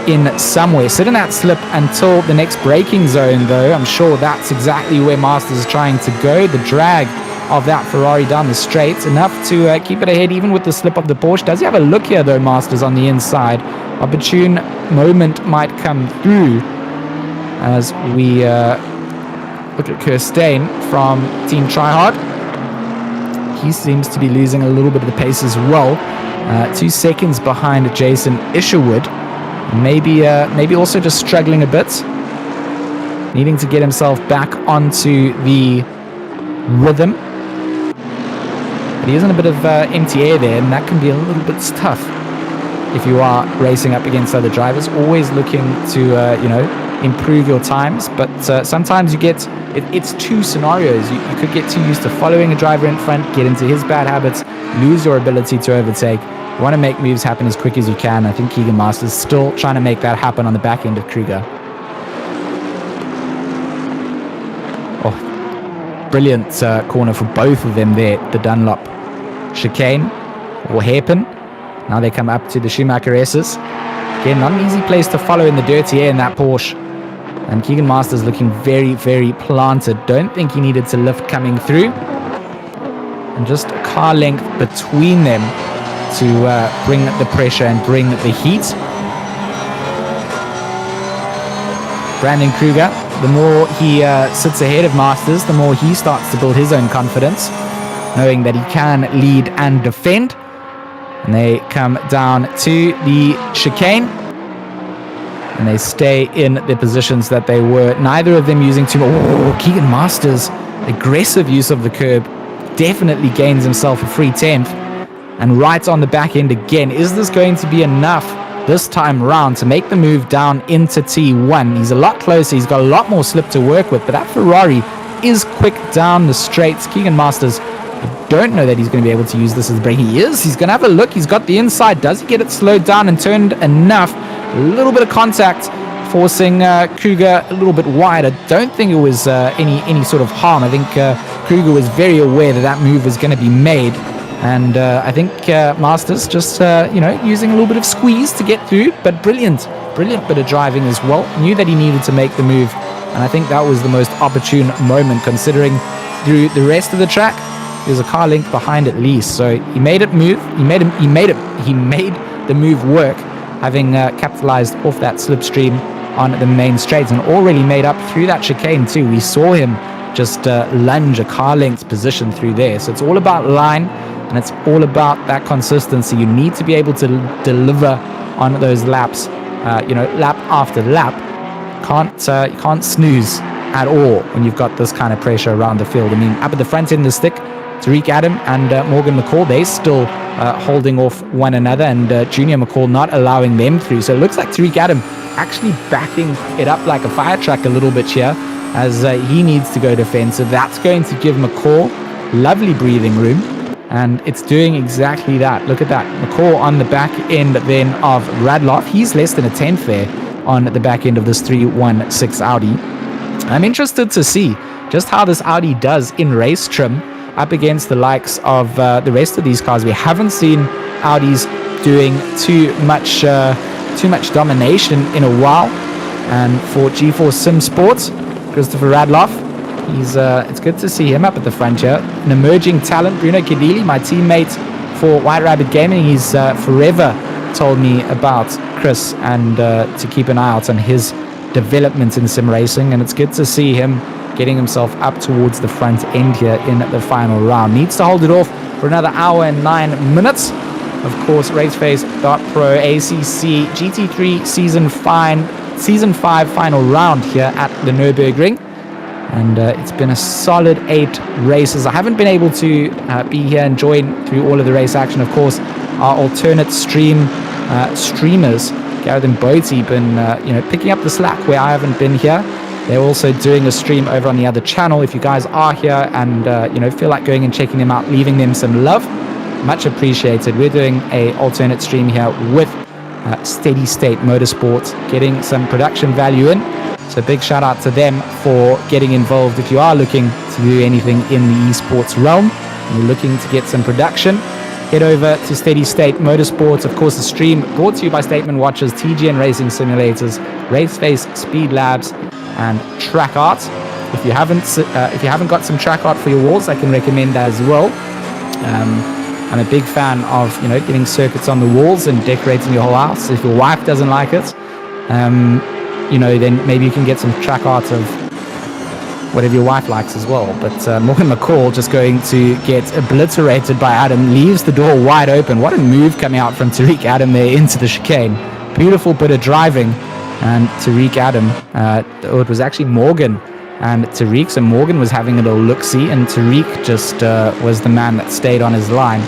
A: in somewhere. Sit in that slip until the next braking zone, though. I'm sure that's exactly where Masters is trying to go. The drag of that Ferrari down the straight, enough to keep it ahead even with the slip of the Porsche. Does he have a look here though, Masters, on the inside? Opportune moment might come through as we look at Kirstein from Team Tryhard. He seems to be losing a little bit of the pace as well. 2 seconds behind Jason Isherwood. Maybe also just struggling a bit, needing to get himself back onto the rhythm. But he is in a bit of empty air there, and that can be a little bit tough if you are racing up against other drivers. Always looking to improve your times, but sometimes you get it's 2 scenarios. You could get too used to following a driver in front, get into his bad habits, lose your ability to overtake. You want to make moves happen as quick as you can. I think Keegan Masters still trying to make that happen on the back end of Kruger. Brilliant corner for both of them there. The Dunlop chicane or hairpin. Now they come up to the Schumacher S's. Again, not an easy place to follow in the dirty air in that Porsche. And Keegan Masters looking very, very planted. Don't think he needed to lift coming through. And just a car length between them to bring the pressure and bring the heat. Brandon Kruger, the more he sits ahead of Masters, the more he starts to build his own confidence, knowing that he can lead and defend. And they come down to the chicane, and they stay in the positions that they were. Neither of them using too much. Keegan Masters, aggressive use of the curb, definitely gains himself a free 10th. And right on the back end again. Is this going to be enough this time around to make the move down into T1? He's a lot closer. He's got a lot more slip to work with. But that Ferrari is quick down the straights. Keegan Masters, I don't know that he's going to be able to use this as a break. He is. He's going to have a look. He's got the inside. Does he get it slowed down and turned enough? A little bit of contact, forcing Kruger a little bit wide. I don't think it was any sort of harm. I think Kruger was very aware that that move was going to be made. And I think Masters just, using a little bit of squeeze to get through, but brilliant bit of driving as well. Knew that he needed to make the move, and I think that was the most opportune moment considering through the rest of the track, there's a car length behind at least. So he made it move. He made the move work, having capitalized off that slipstream on the main straights and already made up through that chicane too. We saw him just lunge a car length position through there. So it's all about line. And it's all about that consistency. You need to be able to deliver on those laps, lap after lap. You can't snooze at all when you've got this kind of pressure around the field. I mean, up at the front end of the stick, Tariq Adams and Morgan McCall, they're still holding off one another, and Junior McCall not allowing them through. So it looks like Tariq Adams actually backing it up like a fire truck a little bit here as he needs to go defensive. That's going to give McCall lovely breathing room. And it's doing exactly that. Look at that. McCall on the back end then of Radloff. He's less than a tenth there on the back end of this 316 Audi. I'm interested to see just how this Audi does in race trim up against the likes of the rest of these cars. We haven't seen Audis doing too much domination in a while. And for G4 Sim Sports, Christopher Radloff, it's good to see him up at the front here. An emerging talent, Bruno Kedili, my teammate for White Rabbit Gaming. He's forever told me about Chris and to keep an eye out on his development in sim racing. And it's good to see him getting himself up towards the front end here in the final round. Needs to hold it off for another hour and 9 minutes. Of course, Raceface.PRO ACC GT3 Season 5 final round here at the Nurburgring. And it's been a solid 8 races. I haven't been able to be here and join through all of the race action. Of course, our alternate streamers, Gareth and Boaty, been picking up the slack where I haven't been here. They're also doing a stream over on the other channel. If you guys are here and feel like going and checking them out, leaving them some love, much appreciated. We're doing a alternate stream here with SteadyState Motorsport, getting some production value in. So big shout out to them for getting involved. If you are looking to do anything in the esports realm and you're looking to get some production, head over to SteadyState Motorsports. Of course, the stream brought to you by Statement Watches, TGN Racing Simulators, Raceface, Speed Labs, and Track Art. If you haven't got some track art for your walls, I can recommend that as well. I'm a big fan of getting circuits on the walls and decorating your whole house. If your wife doesn't like it, then maybe you can get some track art of whatever your wife likes as well. But Morgan McCall just going to get obliterated by Adam, leaves the door wide open. What a move coming out from Tariq Adams there into the chicane. Beautiful bit of driving. And Tariq Adams, it was actually Morgan and Tariq. So Morgan was having a little look-see, and Tariq just was the man that stayed on his line.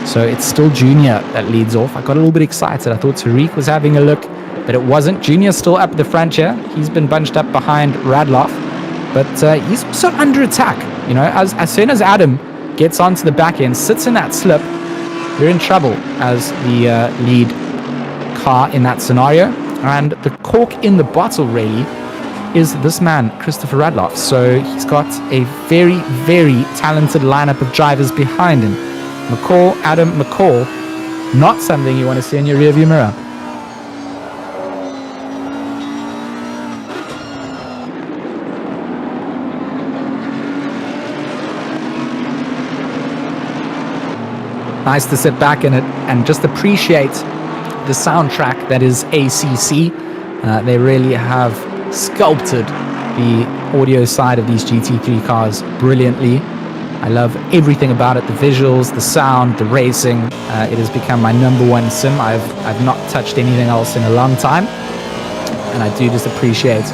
A: So it's still Junior that leads off. I got a little bit excited. I thought Tariq was having a look, but it wasn't. Junior's still up at the front here. He's been bunched up behind Radloff, but he's also under attack. As soon as Adam gets onto the back end, sits in that slip, you're in trouble as the lead car in that scenario. And the cork in the bottle really is this man, Christopher Radloff. So he's got a very, very talented lineup of drivers behind him. Adam McCall, not something you want to see in your rearview mirror. Nice to sit back in it and just appreciate the soundtrack that is ACC. They really have sculpted the audio side of these GT3 cars brilliantly. I love everything about it, the visuals, the sound, the racing. It has become my #1 sim. I've not touched anything else in a long time, and I do just appreciate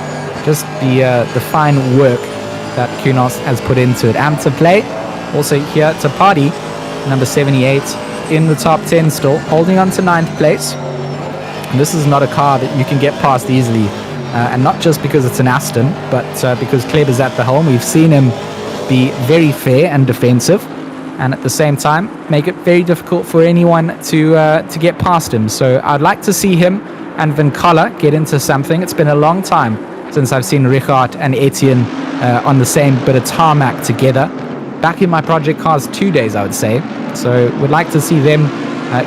A: just the fine work that Kunos has put into it. And to play, also here to party, number 78 in the top 10 still, holding on to 9th place. And this is not a car that you can get past easily. and not just because it's an Aston, but because Kleber's at the helm. We've seen him be very fair and defensive, and at the same time make it very difficult for anyone to get past him. So I'd like to see him and Vincala get into something. It's been a long time since I've seen Richard and Etienne on the same bit of tarmac together. Back in my project cars 2 days, I would say. So would like to see them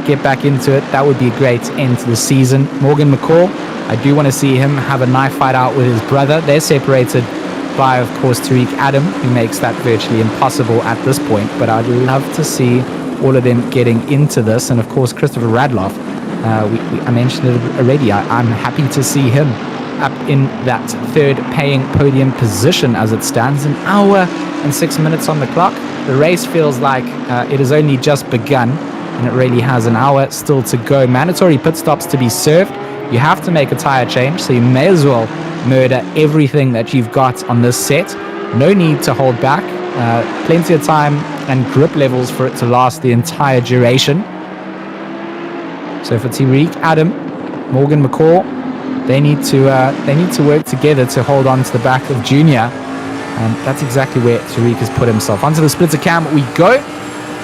A: get back into it. That would be a great end to the season. Morgan McCall, I do want to see him have a knife fight out with his brother. They're separated by, of course, Tariq Adams, who makes that virtually impossible at this point. But I'd love to see all of them getting into this. And, of course, Christopher Radloff. I mentioned it already. I'm happy to see him up in that third paying podium position as it stands. An hour and 6 minutes on the clock. The race feels like it has only just begun, and it really has an hour still to go. Mandatory pit stops to be served. You have to make a tire change, so you may as well murder everything that you've got on this set. No need to hold back. Plenty of time and grip levels for it to last the entire duration. So for Tariq Adams, Morgan McCall, they need to work together to hold on to the back of Junior, and that's exactly where Tariq has put himself. Onto the splitter cam we go,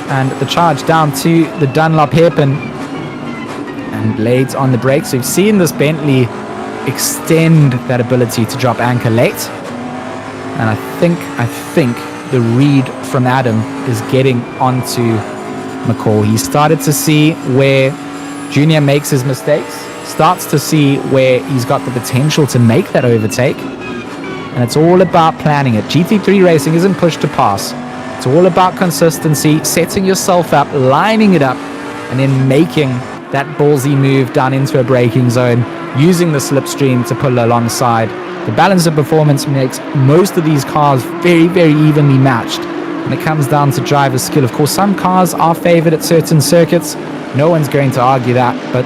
A: and the charge down to the Dunlop hairpin, and Blades on the brakes. We've seen this Bentley extend that ability to drop anchor late, and I think the read from Adam is getting onto McCall. He started to see where Junior makes his mistakes, starts to see where he's got the potential to make that overtake, and it's all about planning it. GT3 racing isn't push to pass. It's all about consistency, setting yourself up, lining it up, and then making that ballsy move down into a braking zone, using the slipstream to pull alongside. The balance of performance makes most of these cars very, very evenly matched when it comes down to driver skill. Of course, some cars are favored at certain circuits. No one's going to argue that, but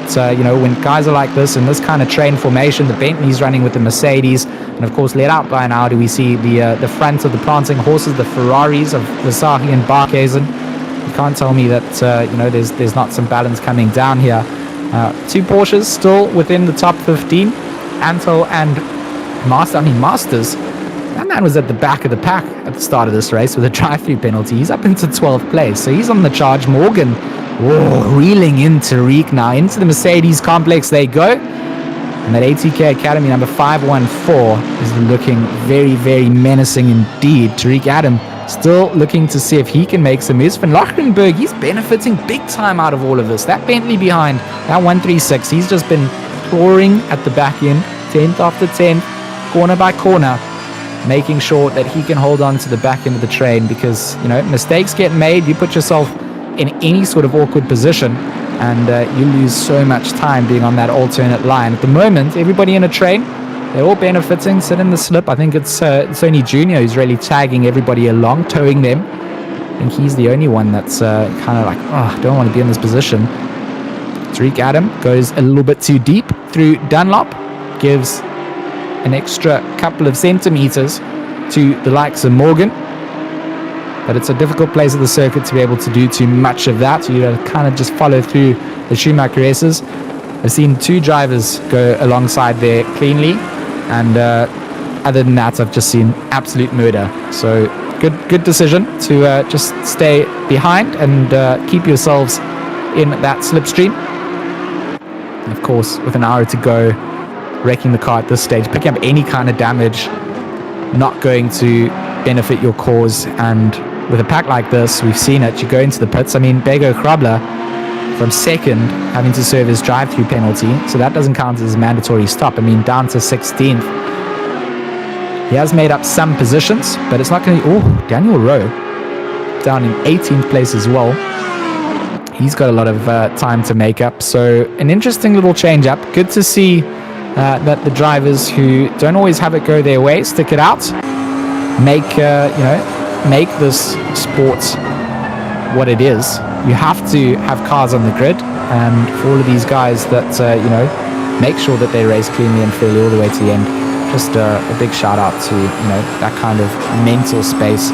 A: when guys are like this in this kind of train formation, the Bentley's running with the Mercedes, and of course, let out by an Audi, we see the front of the prancing horses, the Ferraris of Versace and Barcasin. You can't tell me that there's not some balance coming down here. Two Porsches still within the top 15. Anto and Masters. That man was at the back of the pack at the start of this race with a drive-through penalty. He's up into 12th place, so he's on the charge. Morgan, reeling in Tariq now. Into the Mercedes complex they go. And that ATK Academy number 514 is looking very, very menacing indeed. Tariq Adams still looking to see if he can make some moves. Van Lochenberg, he's benefiting big time out of all of this. That Bentley behind, that 136, he's just been clawing at the back end, 10th after 10th, corner by corner, making sure that he can hold on to the back end of the train, because, mistakes get made. You put yourself in any sort of awkward position, and you lose so much time being on that alternate line. At the moment, everybody in a train, they're all benefiting, sit in the slip. I think it's only Junior who's really tagging everybody along, towing them. I think he's the only one that's kind of like, I don't want to be in this position. Tariq Adams goes a little bit too deep through Dunlop, gives an extra couple of centimeters to the likes of Morgan. But it's a difficult place of the circuit to be able to do too much of that. You kind of just follow through the Schumacher races. I've seen two drivers go alongside there cleanly, and other than that, I've just seen absolute murder. So good decision to just stay behind and keep yourselves in that slipstream. And of course, with an hour to go, wrecking the car at this stage, picking up any kind of damage, not going to benefit your cause. And with a pack like this, we've seen it. You go into the pits. I mean, Bego Krabler from second, having to serve his drive-through penalty, so that doesn't count as a mandatory stop. I mean, down to 16th. He has made up some positions, but it's not going to... Daniel Rowe down in 18th place as well. He's got a lot of time to make up, so an interesting little change-up. Good to see that the drivers who don't always have it go their way stick it out, make this sport what it is. You have to have cars on the grid, and for all of these guys that make sure that they race cleanly and fairly all the way to the end, just a big shout out to that kind of mental space.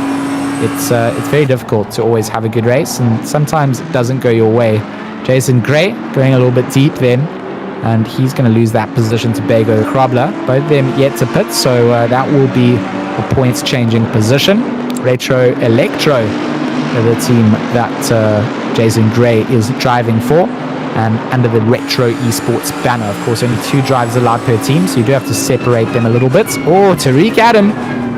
A: It's very difficult to always have a good race, and sometimes it doesn't go your way. Jason Gray going a little bit deep then, and he's going to lose that position to Ngk Chicane. Both of them yet to pit, so that will be a points changing position. Retro Electro, the team that Jason Gray is driving for, and under the Retro Esports banner. Of course, only 2 drivers allowed per team, so you do have to separate them a little bit. Oh, Tariq Adams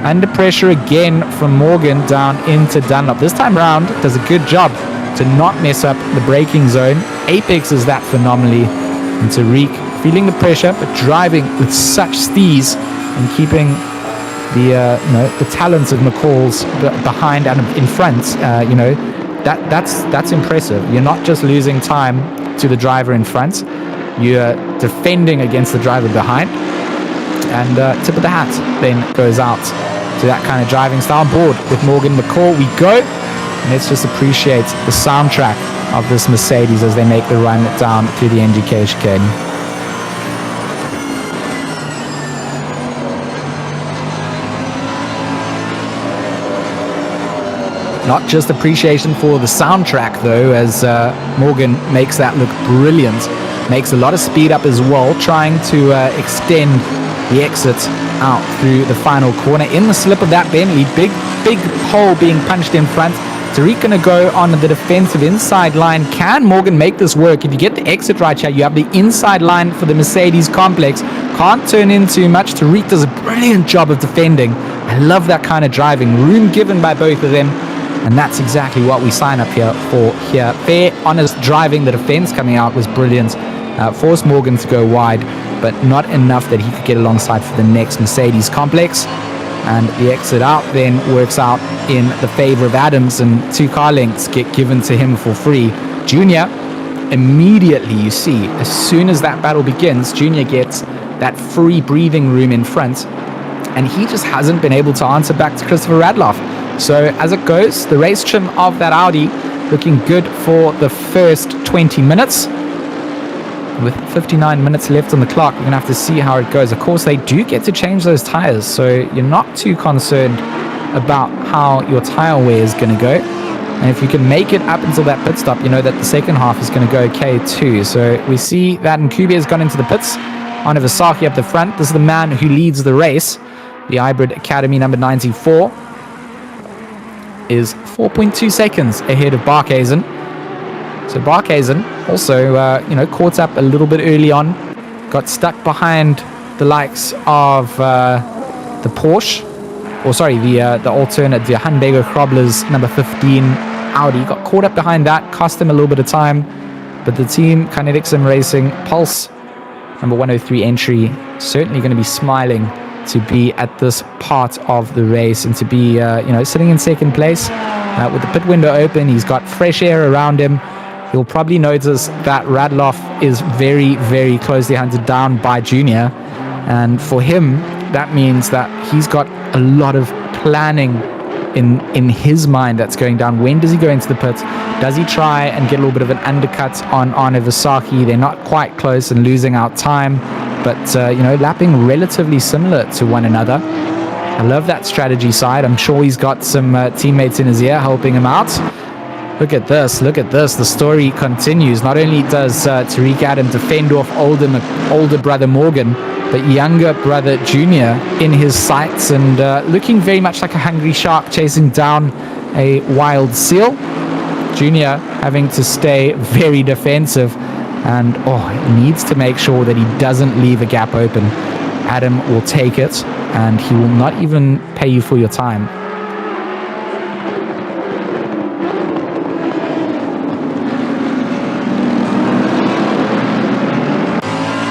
A: under pressure again from Morgan down into Dunlop. This time round does a good job to not mess up the braking zone. Apexes that phenomenally, and Tariq feeling the pressure but driving with such steez and keeping the talents of McCall's behind and in front. That's impressive. You're not just losing time to the driver in front, you're defending against the driver behind, and tip of the hat then goes out to that kind of driving style. On board with Morgan McCall we go, and let's just appreciate the soundtrack of this Mercedes as they make the run down through the Ngk Chicane. Not just appreciation for the soundtrack though, as Morgan makes that look brilliant. Makes a lot of speed up as well, trying to extend the exit out through the final corner. In the slip of that Bentley, big hole being punched in front. Tariq going to go on the defensive inside line. Can Morgan make this work? If you get the exit right here, you have the inside line for the Mercedes complex. Can't turn in too much. Tariq does a brilliant job of defending. I love that kind of driving. Room given by both of them. And that's exactly what we sign up here for here. Fair, honest driving. The defense coming out was brilliant. Forced Morgan to go wide, but not enough that he could get alongside for the next Mercedes complex. And the exit out then works out in the favor of Adams, and 2 car lengths get given to him for free. Junior, immediately you see, as soon as that battle begins, Junior gets that free breathing room in front, and he just hasn't been able to answer back to Christopher Radloff. So as it goes, the race trim of that Audi looking good for the first 20 minutes. With 59 minutes left on the clock, we're going to have to see how it goes. Of course, they do get to change those tires, so you're not too concerned about how your tire wear is going to go. And if you can make it up until that pit stop, you know that the second half is going to go okay too. So we see that Nkube has gone into the pits. On Iwasaki up the front. This is the man who leads the race. The Hybrid Academy number 94 is 4.2 seconds ahead of Barcasin. So Barcasin also, caught up a little bit early on. Got stuck behind the likes of the Porsche. Or sorry, the alternate, the Ngk Chicane's number 15 Audi. Got caught up behind that, cost him a little bit of time. But the team, Kinetic Sim Racing, Pulse, number 103 entry, certainly going to be smiling to be at this part of the race and to be, sitting in second place with the pit window open. He's got fresh air around him. You'll probably notice that Radloff is very, very closely hunted down by Junior. And for him, that means that he's got a lot of planning in his mind that's going down. When does he go into the pits? Does he try and get a little bit of an undercut on Iwasaki? They're not quite close and losing out time, but lapping relatively similar to one another. I love that strategy side. I'm sure he's got some teammates in his ear helping him out. Look at this. The story continues. Not only does Tariq Adams defend off older brother Morgan, but younger brother Junior in his sights and looking very much like a hungry shark chasing down a wild seal. Junior having to stay very defensive and needs to make sure that he doesn't leave a gap open. Adam will take it and he will not even pay you for your time.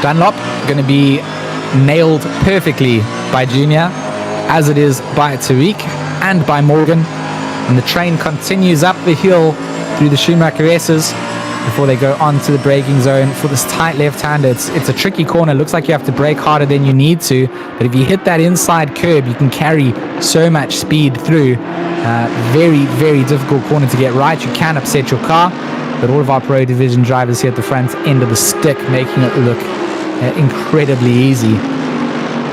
A: Dunlop going to be nailed perfectly by Junior, as it is by Tariq and by Morgan. And the train continues up the hill through the Schumacher S's before they go onto the braking zone for this tight left-hander. It's a tricky corner. Looks like you have to brake harder than you need to, but if you hit that inside curb, you can carry so much speed through. Very, very difficult corner to get right. You can upset your car, but all of our Pro Division drivers here at the front end of the stick, making it look incredibly easy.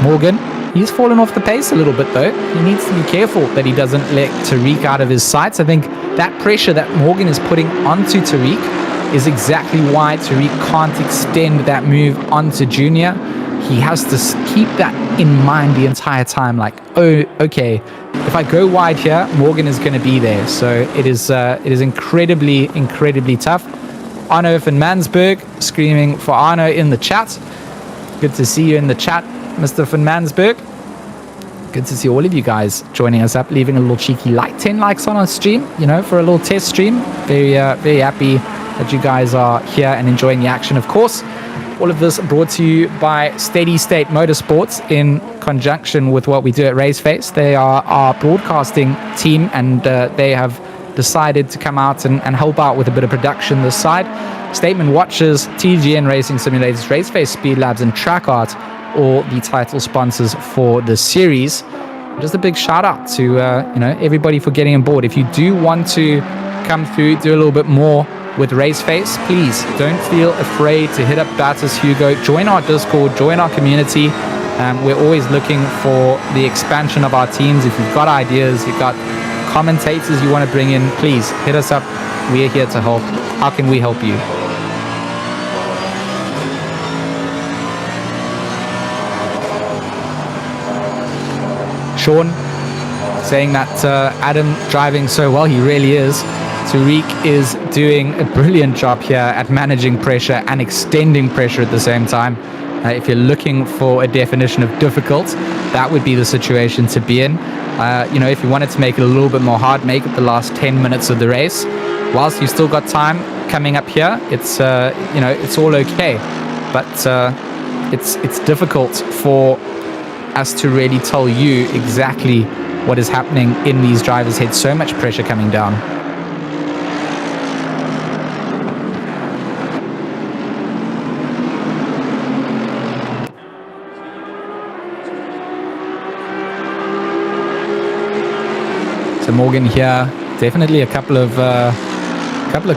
A: Morgan, he's fallen off the pace a little bit though. He needs to be careful that he doesn't let Tariq out of his sights. I think that pressure that Morgan is putting onto Tariq is exactly why Tariq can't extend that move onto Junior. He has to keep that in mind the entire time, like, oh, okay, if I go wide here, Morgan is going to be there. So it is incredibly, incredibly tough. Arno van Mansberg screaming for Arno in the chat. Good to see you in the chat, Mr. van Mansberg. Good to see all of you guys joining us up, leaving a little cheeky like, 10 likes on our stream, you know, for a little test stream. Very happy that you guys are here and enjoying the action, of course. All of this brought to you by SteadyState Motorsports in conjunction with what we do at Raceface. They are our broadcasting team, and they have decided to come out and help out with a bit of production this side. Statement Watches, TGN Racing Simulators, Raceface Speed Labs, and Track Art, all the title sponsors for the series. Just a big shout out to you know, everybody for getting on board. If you do want to come through, do a little bit more with Raceface, please don't feel afraid to hit up Batis Hugo, join our Discord, join our community. We're always looking for the expansion of our teams. If you've got ideas, you've got commentators you want to bring in, please hit us up. We're here to help. How can we help you? Sean saying that Adam driving so well, he really is. Tariq is doing a brilliant job here at managing pressure and extending pressure at the same time. If you're looking for a definition of difficult, that would be the situation to be in. You know, if you wanted to make it a little bit more hard, make it the last 10 minutes of the race. Whilst you've still got time coming up here, it's you know, it's all okay. But it's difficult for us to really tell you exactly what is happening in these drivers' heads. So much pressure coming down. So Morgan here, definitely a couple of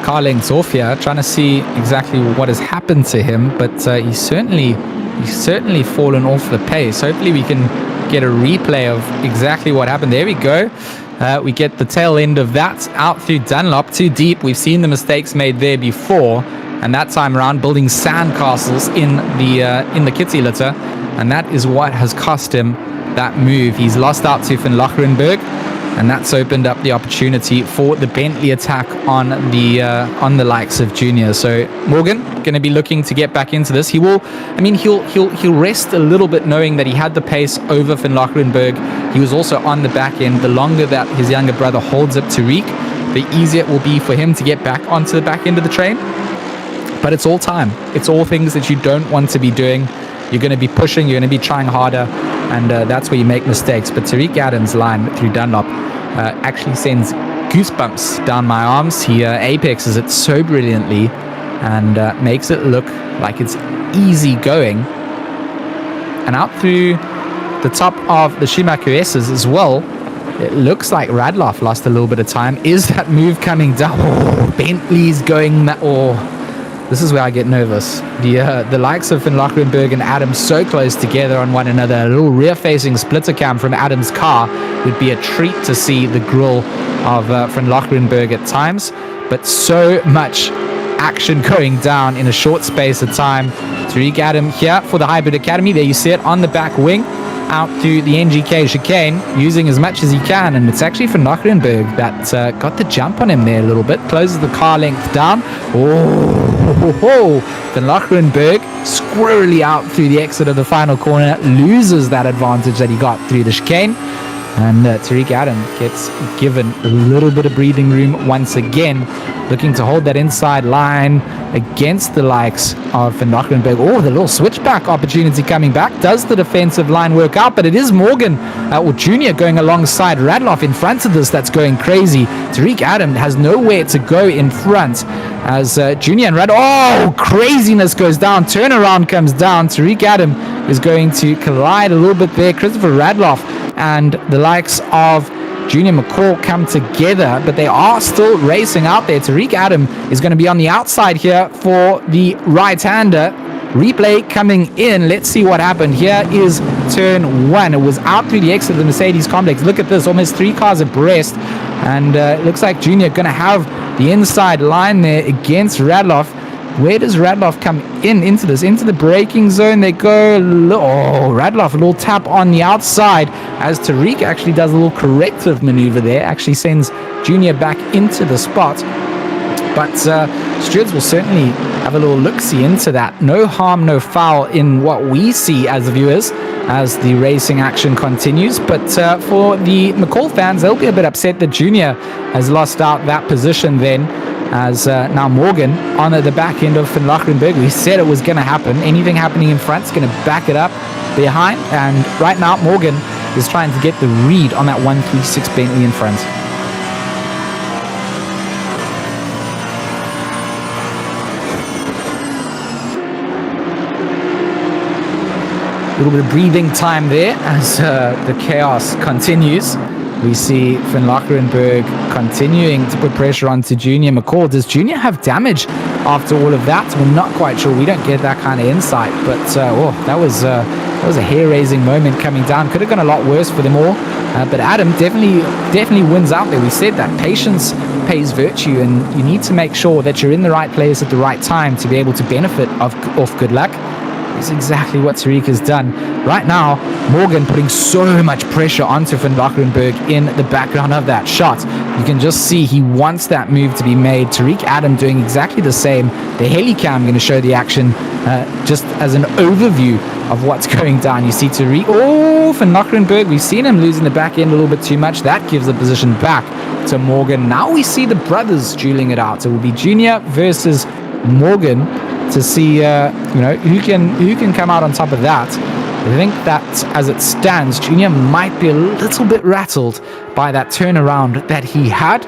A: car lengths off here, trying to see exactly what has happened to him. But he's certainly fallen off the pace. Hopefully we can get a replay of exactly what happened. There we go. We get the tail end of that out through Dunlop, too deep. We've seen the mistakes made there before, and that time around building sandcastles in the kitty litter, and that is what has cost him that move. He's lost out to Van Lachrenberg, and that's opened up the opportunity for the Bentley attack on the likes of Junior. So Morgan going to be looking to get back into this. He will, I mean, he'll rest a little bit knowing that he had the pace over Van Lachrenberg. He was also on the back end. The longer that his younger brother holds up Tariq, the easier it will be for him to get back onto the back end of the train. But it's all time. It's all things that you don't want to be doing. You're going to be pushing, you're going to be trying harder, and that's where you make mistakes. But Tariq Adams' line through Dunlop actually sends goosebumps down my arms. He apexes it so brilliantly and makes it look like it's easy going. And out through the top of the Schumacher S's as well, it looks like Radloff lost a little bit of time. Is that move coming down? Oh, Bentley's going that. Oh, this is where I get nervous. The likes of Van Lachrenberg and Adams so close together on one another. A little rear-facing splitter cam from Adams' car would be a treat to see the grille of Van Lachrenberg at times. But so much action going down in a short space of time. Tariq Adams here for the Hybrid Academy. There you see it on the back wing, out to the Ngk Chicane, using as much as he can, and it's actually Van Lachrenberg that got the jump on him there a little bit, closes the car length down. Van Lachrenberg squirrely out through the exit of the final corner, loses that advantage that he got through the chicane, and Tariq Adams gets given a little bit of breathing room once again, looking to hold that inside line against the likes of Van Lachrenberg. Oh, the little switchback opportunity coming back. Does the defensive line work out? But it is Morgan or Junior going alongside Radloff in front of this. That's going crazy. Tariq Adams has nowhere to go in front as Junior and Radloff. Oh, craziness goes down. Turnaround comes down. Tariq Adams is going to collide a little bit there. Christopher Radloff and the likes of Junior McCall come together, but they are still racing out there. Tariq Adams is going to be on the outside here for the right-hander. Replay coming in. Let's see what happened. Here is turn 1. It was out through the exit of the Mercedes complex. Look at this, almost 3 cars abreast. And it looks like Junior going to have the inside line there against Radloff. Where does Radloff come into this? Into the braking zone they go. Oh, Radloff, a little tap on the outside as Tariq actually does a little corrective maneuver there. Actually sends Junior back into the spot. But Stewards will certainly have a little look-see into that. No harm, no foul in what we see as viewers as the racing action continues. But for the McCall fans, they'll be a bit upset that Junior has lost out that position then, as now Morgan on the back end of Van Lachrenberg. We said it was going to happen. Anything happening in front is going to back it up behind. And right now, Morgan is trying to get the read on that 136 Bentley in front. A little bit of breathing time there as the chaos continues. We see Van Lachrenberg continuing to put pressure onto Junior McCall. Does Junior have damage after all of that? We're not quite sure. We don't get that kind of insight. But that was a hair-raising moment coming down. Could have gone a lot worse for them all. But Adam definitely wins out there. We said that patience pays virtue, and you need to make sure that you're in the right place at the right time to be able to benefit off good luck. Is exactly what Tariq has done. Right now, Morgan putting so much pressure onto Van Lachrenberg in the background of that shot. You can just see he wants that move to be made. Tariq Adams doing exactly the same. The helicam going to show the action just as an overview of what's going down. You see Tariq, Van Lachrenberg, we've seen him losing the back end a little bit too much. That gives the position back to Morgan. Now we see the brothers dueling it out. It will be Junior versus Morgan to see who can come out on top of that. I think that as it stands, Junior might be a little bit rattled by that turnaround that he had.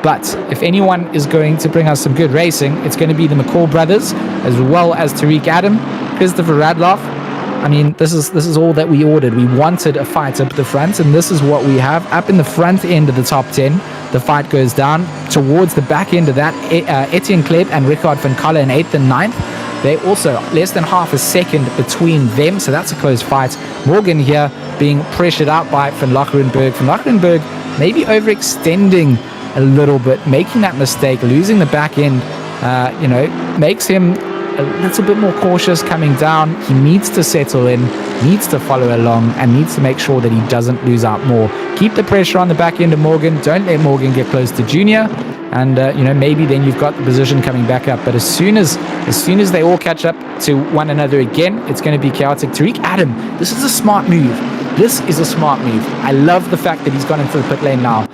A: But if anyone is going to bring us some good racing, it's going to be the McCall brothers, as well as Tariq Adams, Christopher Radloff. I mean, this is all that we ordered. We wanted a fight up the front, and this is what we have. Up in the front end of the top 10, the fight goes down towards the back end of that. Etienne Kleb and Richard van Kalle in 8th and 9th. They're also less than half a second between them, so that's a close fight. Morgan here being pressured out by Van Lachrenberg. Van Lachrenberg maybe overextending a little bit, making that mistake, losing the back end, makes him a little bit more cautious coming down. He needs to settle in, needs to follow along, and needs to make sure that he doesn't lose out more. Keep the pressure on the back end of Morgan. Don't let Morgan get close to Junior. And, maybe then you've got the position coming back up. But as soon as they all catch up to one another again, it's going to be chaotic. Tariq Adams, this is a smart move. This is a smart move. I love the fact that he's gone into the pit lane now.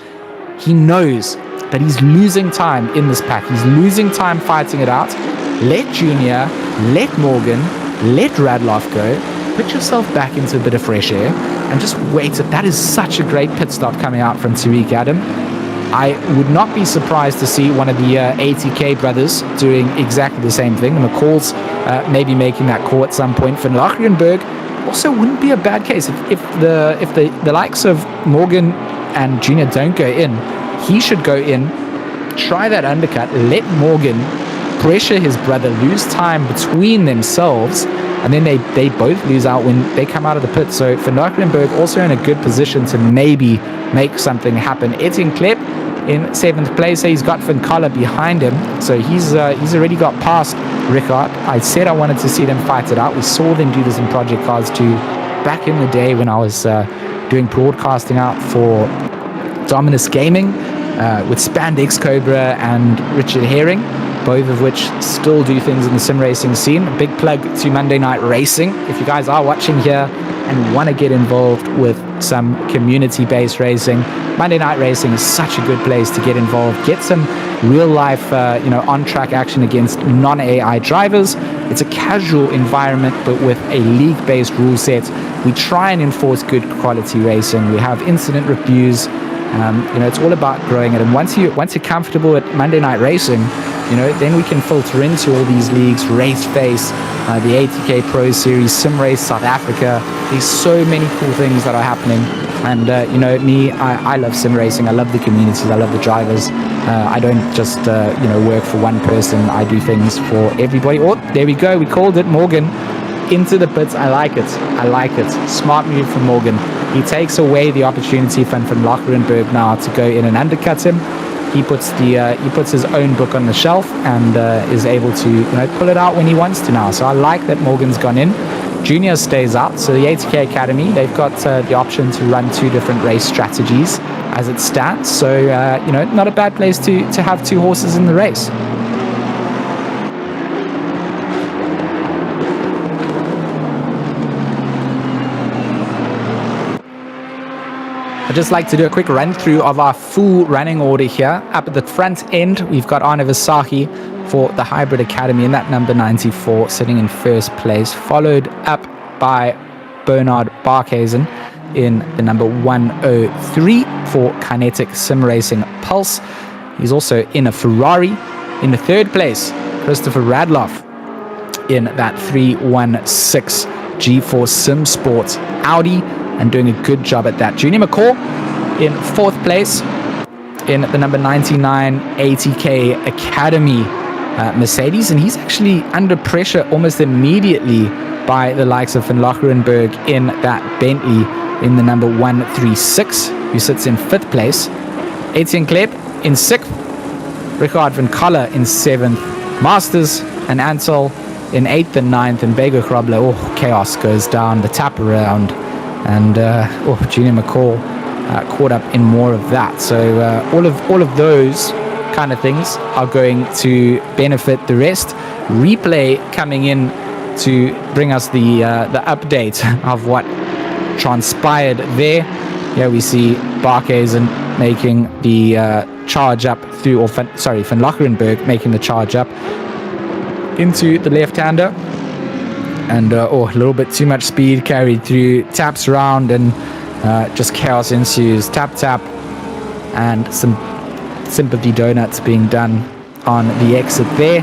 A: He knows that he's losing time in this pack. He's losing time fighting it out. Let Junior, let Morgan, let Radloff go. Put yourself back into a bit of fresh air and just wait. That is such a great pit stop coming out from Tariq Adams. I would not be surprised to see one of the ATK brothers doing exactly the same thing. The McCalls maybe making that call at some point. Van Lachrenberg also wouldn't be a bad case if the likes of Morgan and Junior don't go in. He should go in, try that undercut, let Morgan pressure his brother, lose time between themselves, and then they both lose out when they come out of the pit. So Van Lachrenberg also in a good position to maybe make something happen. Etienne Kleb in 7th place. He's got Van Kalle behind him, so he's already got past Richard. I said I wanted to see them fight it out. We saw them do this in Project Cars 2 back in the day when I was doing broadcasting out for Dominus Gaming with Spandex Cobra and Richard Herring, both of which still do things in the sim racing scene. A big plug to Monday Night Racing. If you guys are watching here and want to get involved with some community-based racing, Monday Night Racing is such a good place to get involved. Get some real-life, on-track action against non-AI drivers. It's a casual environment, but with a league-based rule set. We try and enforce good quality racing. We have incident reviews. It's all about growing it. And once you're comfortable at Monday Night Racing, then we can filter into all these leagues, Raceface, the ATK Pro Series, Sim Race South Africa. There's so many cool things that are happening. And, you know, me, I love sim racing. I love the communities. I love the drivers. I don't just, you know, work for one person. I do things for everybody. Oh, there we go. We called it. Morgan into the pits. I like it. I like it. Smart move from Morgan. He takes away the opportunity from Nurburgring now to go in and undercut him. He puts his own book on the shelf and is able to, you know, pull it out when he wants to now. So I like that Morgan's gone in. Junior stays out. So the ATK Academy, they've got the option to run 2 different race strategies as it stands. So, you know, not a bad place to have 2 horses in the race. I'd just like to do a quick run through of our full running order here. Up at the front end, we've got Arne Visaki for the Hybrid Academy in that number 94, sitting in first place, followed up by Bernard Barcasin in the number 103 for Kinetic Sim Racing Pulse. He's also in a Ferrari. In the third place, Christopher Radloff in that 316 G4 Sim Sports Audi, and doing a good job at that. Junior McCall in fourth place in the number 99 ATK Academy Mercedes, and he's actually under pressure almost immediately by the likes of Van Lockerenberg in that Bentley in the number 136, who sits in fifth place. Etienne Klep in sixth, Richard van Kaller in seventh, Masters and Ansel in eighth and ninth, and Bego Grobler. Oh, chaos goes down the tap around. And Junior McCall caught up in more of that. So all of those kind of things are going to benefit the rest. Replay coming in to bring us the update of what transpired there. Here we see Barcasin making the charge up through, Van Lockerenberg making the charge up into the left-hander. And a little bit too much speed carried through, taps around, and just chaos ensues. Tap, and some sympathy donuts being done on the exit there.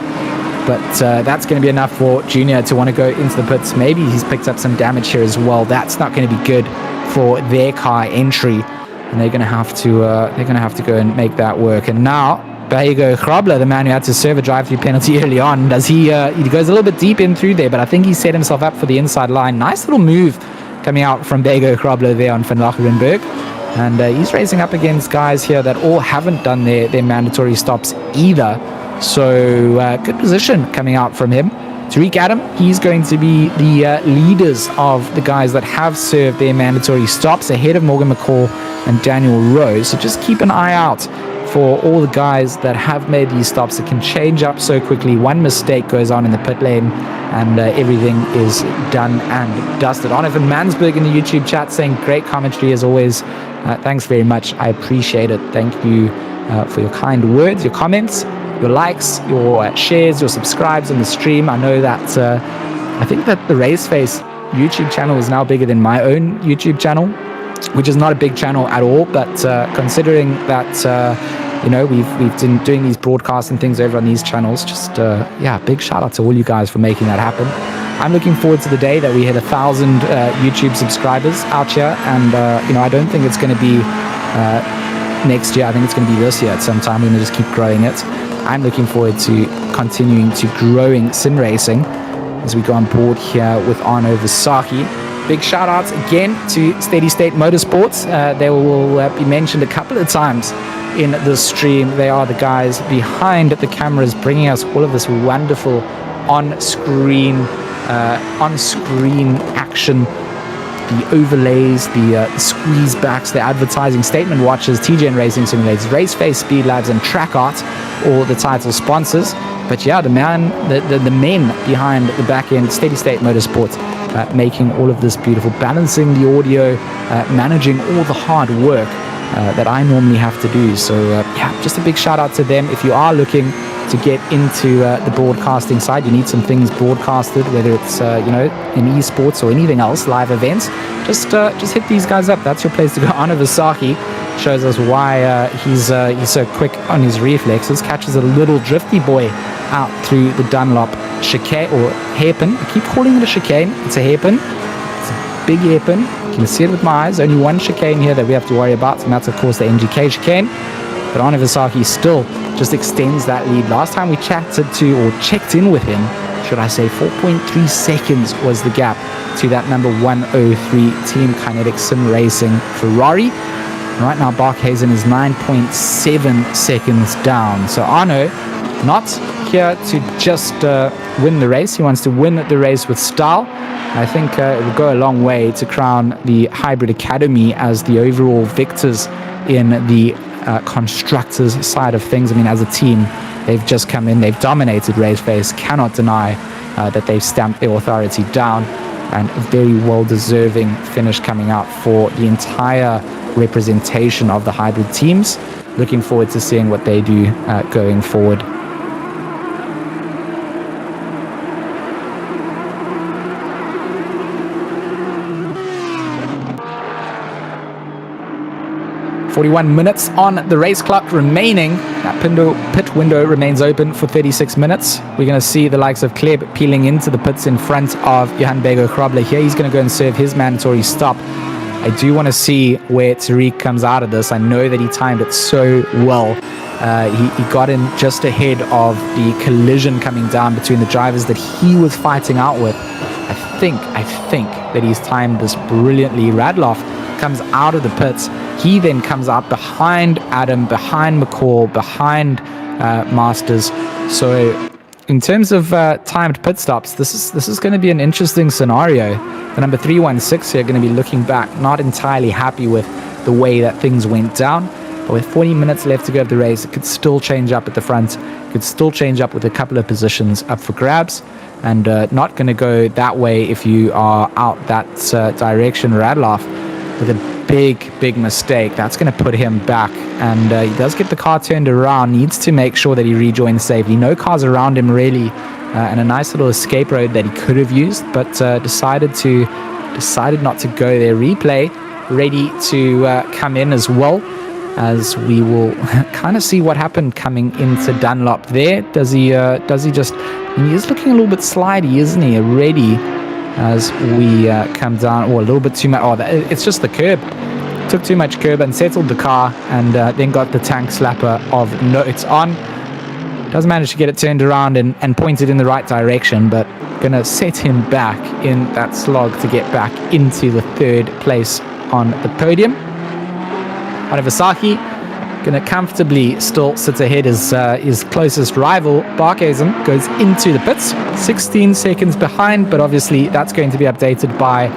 A: But that's going to be enough for Junior to want to go into the pits. Maybe he's picked up some damage here as well. That's not going to be good for their car entry, and they're going to have to go and make that work. And now Bego Grobler, the man who had to serve a drive-through penalty early on, he goes a little bit deep in through there, but I think he set himself up for the inside line. Nice little move coming out from Bego Grobler there on Van Lockerenberg. And he's racing up against guys here that all haven't done their mandatory stops either. So good position coming out from him. Tariq Adams, he's going to be the leaders of the guys that have served their mandatory stops ahead of Morgan McCall and Daniel Rose. So just keep an eye out for all the guys that have made these stops. It can change up so quickly. One mistake goes on in the pit lane and everything is done and dusted. Oliver Mansberg in the YouTube chat saying great commentary as always. Thanks very much. I appreciate it. Thank you for your kind words, your comments, your likes, your shares, your subscribes on the stream. I know that I think that the Raceface YouTube channel is now bigger than my own YouTube channel, which is not a big channel at all, but considering that we've been doing these broadcasts and things over on these channels, just big shout out to all you guys for making that happen. I'm looking forward to the day that we hit 1,000 YouTube subscribers out here, and I don't think it's going to be next year. I think it's going to be this year at some time. We're going to just keep growing it. I'm looking forward to continuing to growing sim racing as we go on board here with Arne Visaki. Big shout outs again to SteadyState Motorsports. They will be mentioned a couple of times in the stream. They are the guys behind the cameras bringing us all of this wonderful on-screen action, the overlays, the squeeze backs, the advertising, statement watches, TGN Racing Simulators, Raceface, Speed Labs, and Track Art, all the title sponsors. But yeah, the men behind the back end, SteadyState Motorsports, making all of this beautiful, balancing the audio, managing all the hard work that I normally have to do. So just a big shout out to them. If you are looking to get into the broadcasting side, you need some things broadcasted, whether it's in esports or anything else, live events, just hit these guys up. That's your place to go. Arne Visaki shows us why he's so quick on his reflexes. Catches a little drifty boy out through the Dunlop chicane or hairpin. I keep calling it a chicane. It's a hairpin. It's a big hairpin. You can see it with my eyes. Only one chicane here that we have to worry about, and that's, of course, the Ngk Chicane. But Arne Versaki still just extends that lead. Last time we chatted to, or checked in with him, should I say, 4.3 seconds was the gap to that number 103 Team Kinetic Sim Racing Ferrari. Right now, Barcasin is 9.7 seconds down. So Arno, not here to just win the race. He wants to win the race with style. I think it will go a long way to crown the Hybrid Academy as the overall victors in the constructors side of things. I mean, as a team, they've just come in, they've dominated Raceface. Cannot deny that they've stamped their authority down, and a very well-deserving finish coming out for the entire representation of the hybrid teams. Looking forward to seeing what they do going forward. "41 minutes on the race clock remaining. That pit window remains open for 36 minutes. We're going to see the likes of Kleb peeling into the pits in front of Johan Bego Krobler here. He's going to go and serve his mandatory stop. I do want to see where Tariq comes out of this. I know that he timed it so well. He got in just ahead of the collision coming down between the drivers that he was fighting out with. I think that he's timed this brilliantly. Radloff comes out of the pits. He then comes out behind Adam, behind McCall, behind Masters. So in terms of timed pit stops, this is going to be an interesting scenario. The number 316 here going to be looking back, not entirely happy with the way that things went down. But with 40 minutes left to go of the race, it could still change up at the front. It could still change up with a couple of positions up for grabs. And not going to go that way if you are out that direction. Radloff with a big mistake. That's going to put him back. And he does get the car turned around. Needs to make sure that he rejoins safely. No cars around him really. And a nice little escape road that he could have used, but decided not to go there. Replay ready to come in as well, as we will kind of see what happened coming into Dunlop there. Does he just, he is looking a little bit slidey, isn't he, already, as we come down, or a little bit too much. It's just the curb. Took too much curb and settled the car, and then got the tank slapper of notes on. Does manage to get it turned around and pointed in the right direction, but gonna set him back in that slog to get back into the third place on the podium. Arne Versaki gonna comfortably still sit ahead as his closest rival, Barcasin, goes into the pits. 16 seconds behind, but obviously that's going to be updated by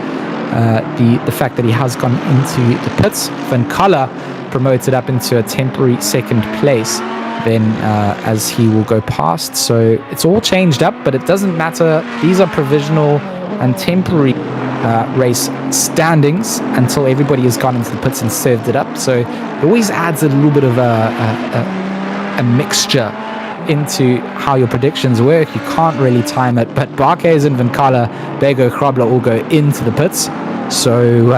A: the fact that he has gone into the pits. Van Koller promoted up into a temporary second place then as he will go past. So it's all changed up, but it doesn't matter. These are provisional and temporary race standings until everybody has gone into the pits and served it up. So it always adds a little bit of a mixture into how your predictions work. You can't really time it, but Barcasin, Van Koller, Bego Krobler all go into the pits. So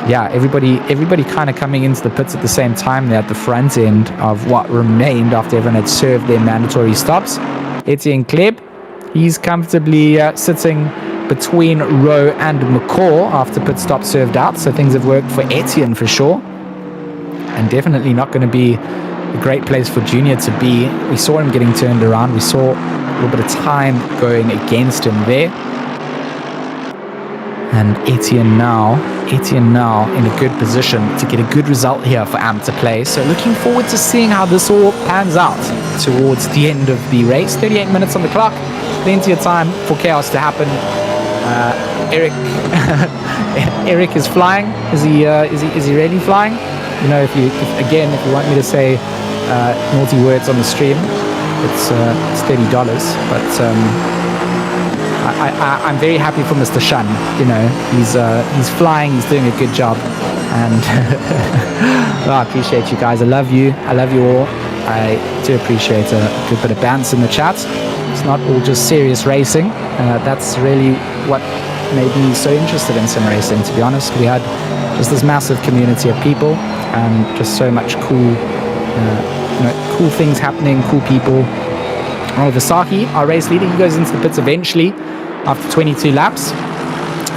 A: yeah, everybody kind of coming into the pits at the same time there at the front end of what remained after everyone had served their mandatory stops. Etienne Kleb, he's comfortably sitting between Rowe and McCall after pit stop served out, so things have worked for Etienne for sure, and definitely not going to be a great place for Junior to be. We saw him getting turned around. We saw a little bit of time going against him there. And Etienne now in a good position to get a good result here for AMP to play. So looking forward to seeing how this all pans out towards the end of the race. 38 minutes on the clock. Plenty of time for chaos to happen. Eric is flying. Is he really flying? You know, if you want me to say naughty words on the stream, it's $30. But I'm very happy for Mr. Shun. You know, he's flying, he's doing a good job, and I appreciate you guys. I love you all. I do appreciate a good bit of bounce in the chat. It's not all just serious racing. That's really what made me so interested in sim racing, to be honest. We had just this massive community of people and just so much cool things happening, cool people. Versaki, our race leader, he goes into the pits eventually after 22 laps.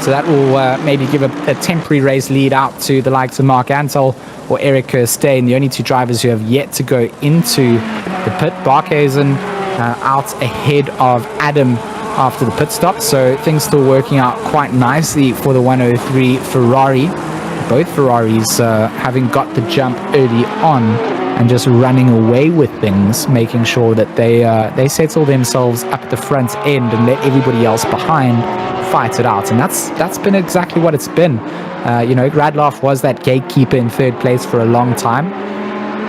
A: So that will maybe give a temporary race lead out to the likes of Mark Ansel or Eric Kirstein, the only two drivers who have yet to go into the pit. Barcasin out ahead of Adam after the pit stop, so things still working out quite nicely for the 103 Ferrari. Both Ferraris having got the jump early on and just running away with things, making sure that they settle themselves up at the front end and let everybody else behind fight it out. And that's been exactly what it's been. Radloff was that gatekeeper in third place for a long time.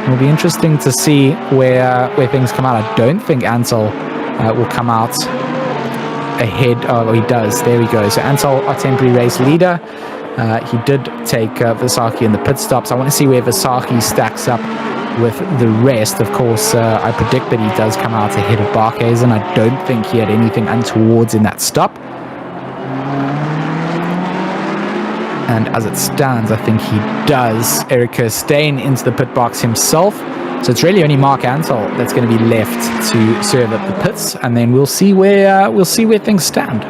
A: It'll be interesting to see where things come out. I don't think Ansel will come out ahead. Oh, he does. There we go. So Ansel, our temporary race leader. He did take Versace in the pit stops. I want to see where Versace stacks up with the rest. Of course, I predict that he does come out ahead of Barcasin. I don't think he had anything untowards in that stop. And as it stands, I think he does. Eric Kirstein into the pit box himself. So it's really only Mark Ansel that's going to be left to serve at the pits, and then we'll see where things stand.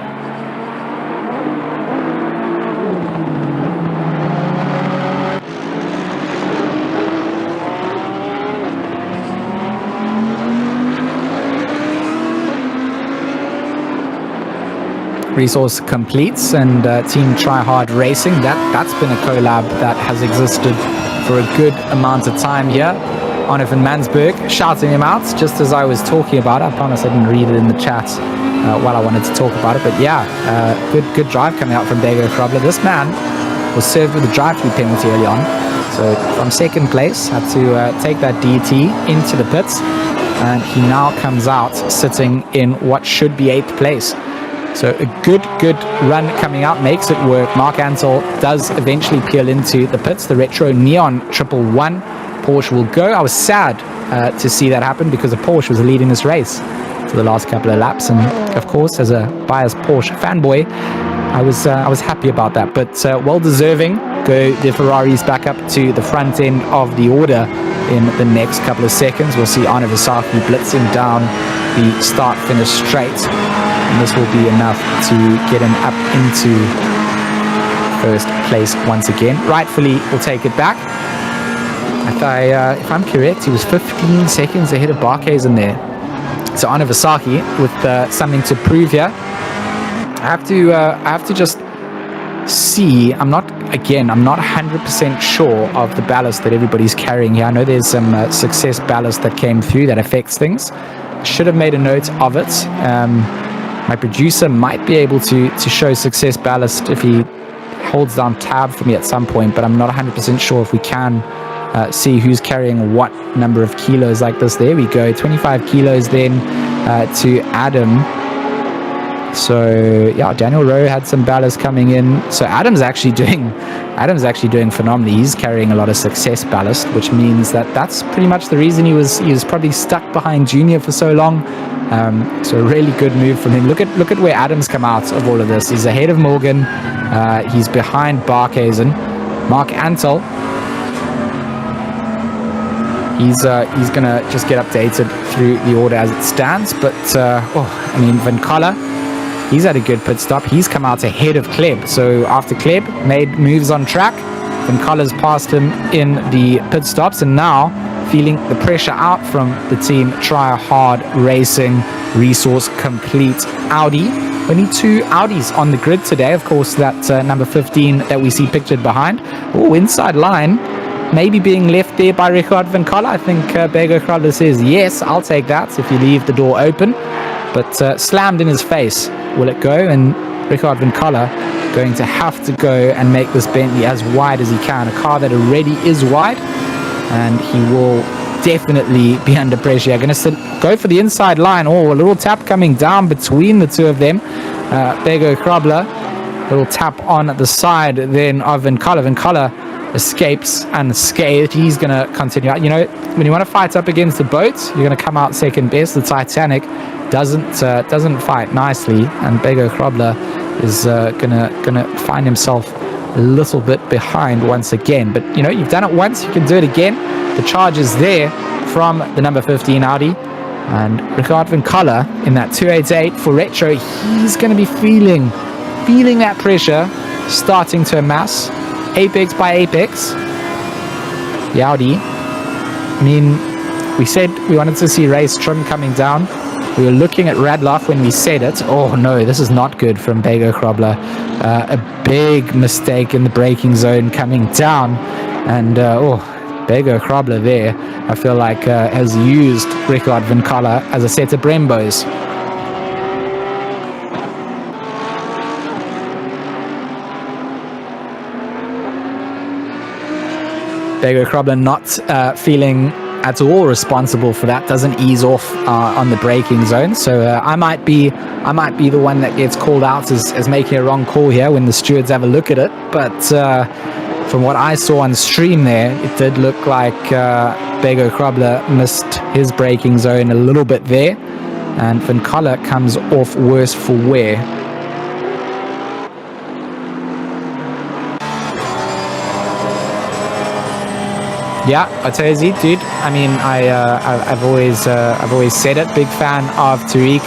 A: Resource completes, and Team Try Hard Racing, that's been a collab that has existed for a good amount of time here. Arne van Mansberg shouting him out just as I was talking about it. I promise I didn't read it in the chat while I wanted to talk about it, but yeah, good drive coming out from Ngk Chicane. This man was served with a drive-through penalty early on, so from second place had to take that DT into the pits, and he now comes out sitting in what should be 8th place. So a good run coming out, makes it work. Mark Ansel does eventually peel into the pits. The Retro Neon 111 Porsche will go. I was sad to see that happen because the Porsche was leading this race for the last couple of laps. And of course, as a biased Porsche fanboy, I was happy about that. But well deserving. Go the Ferraris back up to the front end of the order in the next couple of seconds. We'll see Arne Versace blitzing down the start-finish straight. And this will be enough to get him up into first place once again. Rightfully, we'll take it back. If I'm correct, he was 15 seconds ahead of Barcasin there. So Arne Versace with something to prove here. I have to just see. I'm not 100% sure of the ballast that everybody's carrying here. I know there's some success ballast that came through that affects things. Should have made a note of it. My producer might be able to show success ballast if he holds down tab for me at some point, but I'm not 100% sure if we can see who's carrying what number of kilos like this. There we go, 25 kilos then to Adam. So yeah, Daniel Rowe had some ballast coming in. So Adam's actually doing phenomenally. He's carrying a lot of success ballast, which means that's pretty much the reason he was probably stuck behind Junior for so long. So a really good move from him. Look at where Adam's come out of all of this. He's ahead of Morgan. He's behind Barcasin. Mark Ansel. He's gonna just get updated through the order as it stands. But Van Coller, he's had a good pit stop. He's come out ahead of Kleb. So after Kleb made moves on track, Van Coller's passed him in the pit stops, and now feeling the pressure out from the team Try Hard Racing Resource Complete Audi. Only 2 Audis on the grid today. Of course, that number 15 that we see pictured behind. Oh, inside line. Maybe being left there by Richard van Coller. I think Ngk Chicane says, yes, I'll take that if you leave the door open. But slammed in his face. Will it go? And Richard van Coller going to have to go and make this Bentley as wide as he can. A car that already is wide. And he will definitely be under pressure. I'm going to go for the inside line. Oh, a little tap coming down between the two of them. Ngk Chicane, little tap on the side then of Van Coller. Van Coller escapes unscathed. He's going to continue. You know, when you want to fight up against the boat, you're going to come out second best. The Titanic doesn't fight nicely, and Ngk Chicane is gonna find himself a little bit behind once again. But you know, you've done it once, you can do it again. The charge is there from the number 15 Audi, and Richard van Coller in that 288 for Retro. He's going to be feeling feeling that pressure starting to amass. Apex by apex. Yowdy. I mean, we said we wanted to see race trim coming down. We were looking at Radloff when we said it. Oh no, this is not good from Ngk Chicane. A big mistake in the braking zone coming down. And Ngk Chicane there, I feel like has used Rickard Vincala as a set of Brembos. Ngk Chicane not feeling at all responsible for that, doesn't ease off on the braking zone. So I might be the one that gets called out as making a wrong call here when the stewards have a look at it. But from what I saw on stream there, it did look like Ngk Chicane missed his braking zone a little bit there, and Vincala comes off worse for wear. Yeah, I tell you, dude. I mean, I've always said it. Big fan of Tariq.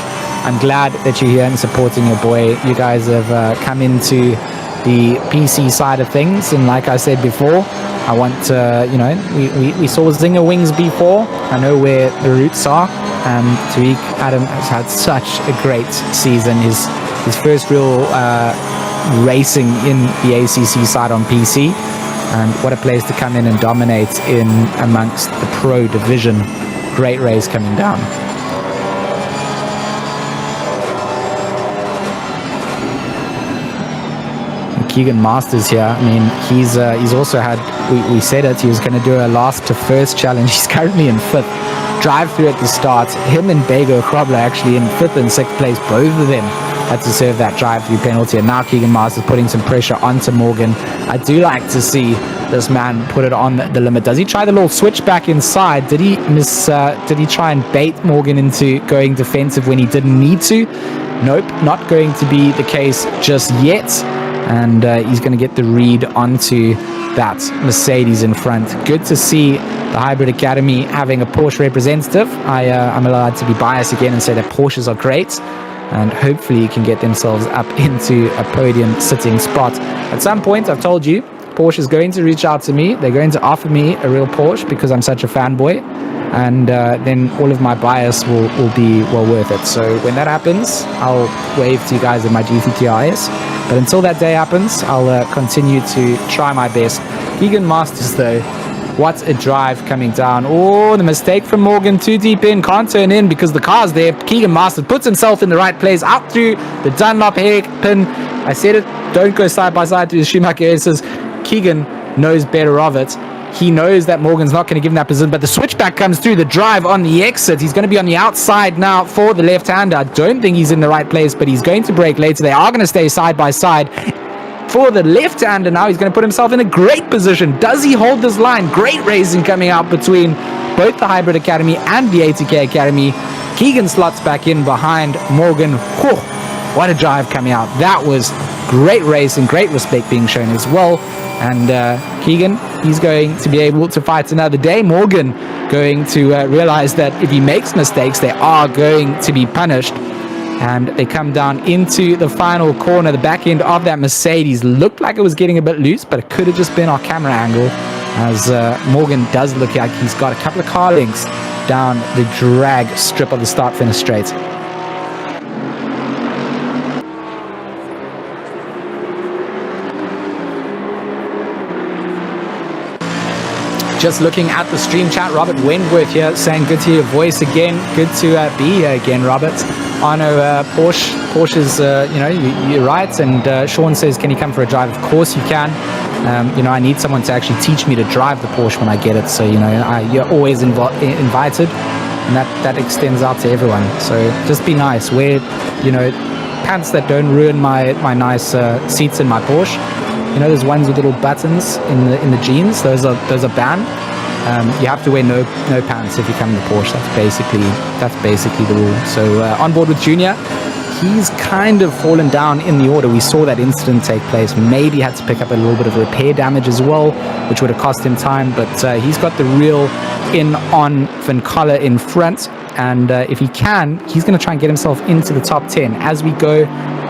A: I'm glad that you're here and supporting your boy. You guys have come into the PC side of things, and like I said before, I want we saw Zinger Wings before. I know where the roots are, and Tariq Adams has had such a great season. His first real racing in the ACC side on PC. And what a place to come in and dominate in amongst the pro division. Great race coming down. Keegan Masters here. I mean, he's also had, we said it, he was going to do a last to first challenge. He's currently in 5th. Drive through at the start. Him and Ngk Chicane actually in 5th and 6th place. Both of them had to serve that drive-through penalty, and now Keegan Masters putting some pressure onto Morgan. I do like to see this man put it on the limit. Does he try the little switch back inside? Did he try and bait Morgan into going defensive when he didn't need to? Nope, not going to be the case just yet. And he's going to get the read onto that Mercedes in front. Good to see the Hybrid Academy having a Porsche representative. I'm allowed to be biased again and say that Porsches are great, and hopefully can get themselves up into a podium sitting spot. At some point, I've told you, Porsche is going to reach out to me. They're going to offer me a real Porsche because I'm such a fanboy, and then all of my bias will be well worth it. So when that happens, I'll wave to you guys in my GT3 RS. But until that day happens, I'll continue to try my best. Keegan Masters though, what a drive coming down. Oh, the mistake from Morgan, too deep in, can't turn in because the car's there. Keegan Masters puts himself in the right place, out through the Dunlop hairpin. I said it, don't go side by side through the Schumacher aces. Keegan knows better of it. He knows that Morgan's not going to give him that position, but the switchback comes through the drive on the exit. He's going to be on the outside now for the left-hander. I don't think he's in the right place, but he's going to brake later. They are going to stay side by side. For the left-hander now, he's going to put himself in a great position. Does he hold this line? Great racing coming out between both the Hybrid Academy and the ATK Academy. Keegan slots back in behind Morgan. Whew, what a drive coming out. That was great racing, great respect being shown as well. And Keegan, he's going to be able to fight another day. Morgan going to realize that if he makes mistakes, they are going to be punished. And they come down into the final corner. The back end of that Mercedes looked like it was getting a bit loose, but it could have just been our camera angle, as Morgan does look like he's got a couple of car lengths down the drag strip of the start-finish straight. Just looking at the stream chat, Robert Wentworth here saying good to hear your voice again. Good to be here again, Robert. I know Porsche's, you're right. And Sean says, can you come for a drive? Of course you can. I need someone to actually teach me to drive the Porsche when I get it. So, you're always invited, and that extends out to everyone. So just be nice. Wear, pants that don't ruin my nice seats in my Porsche. There's ones with little buttons in the jeans. Those are banned. You have to wear no pants if you come in the Porsche. That's basically the rule. So on board with Junior, he's kind of fallen down in the order. We saw that incident take place. Maybe had to pick up a little bit of repair damage as well, which would have cost him time. But he's got the real in on Vincala in front. And if he can, he's going to try and get himself into the top 10. As we go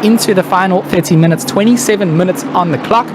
A: into the final 30 minutes, 27 minutes on the clock.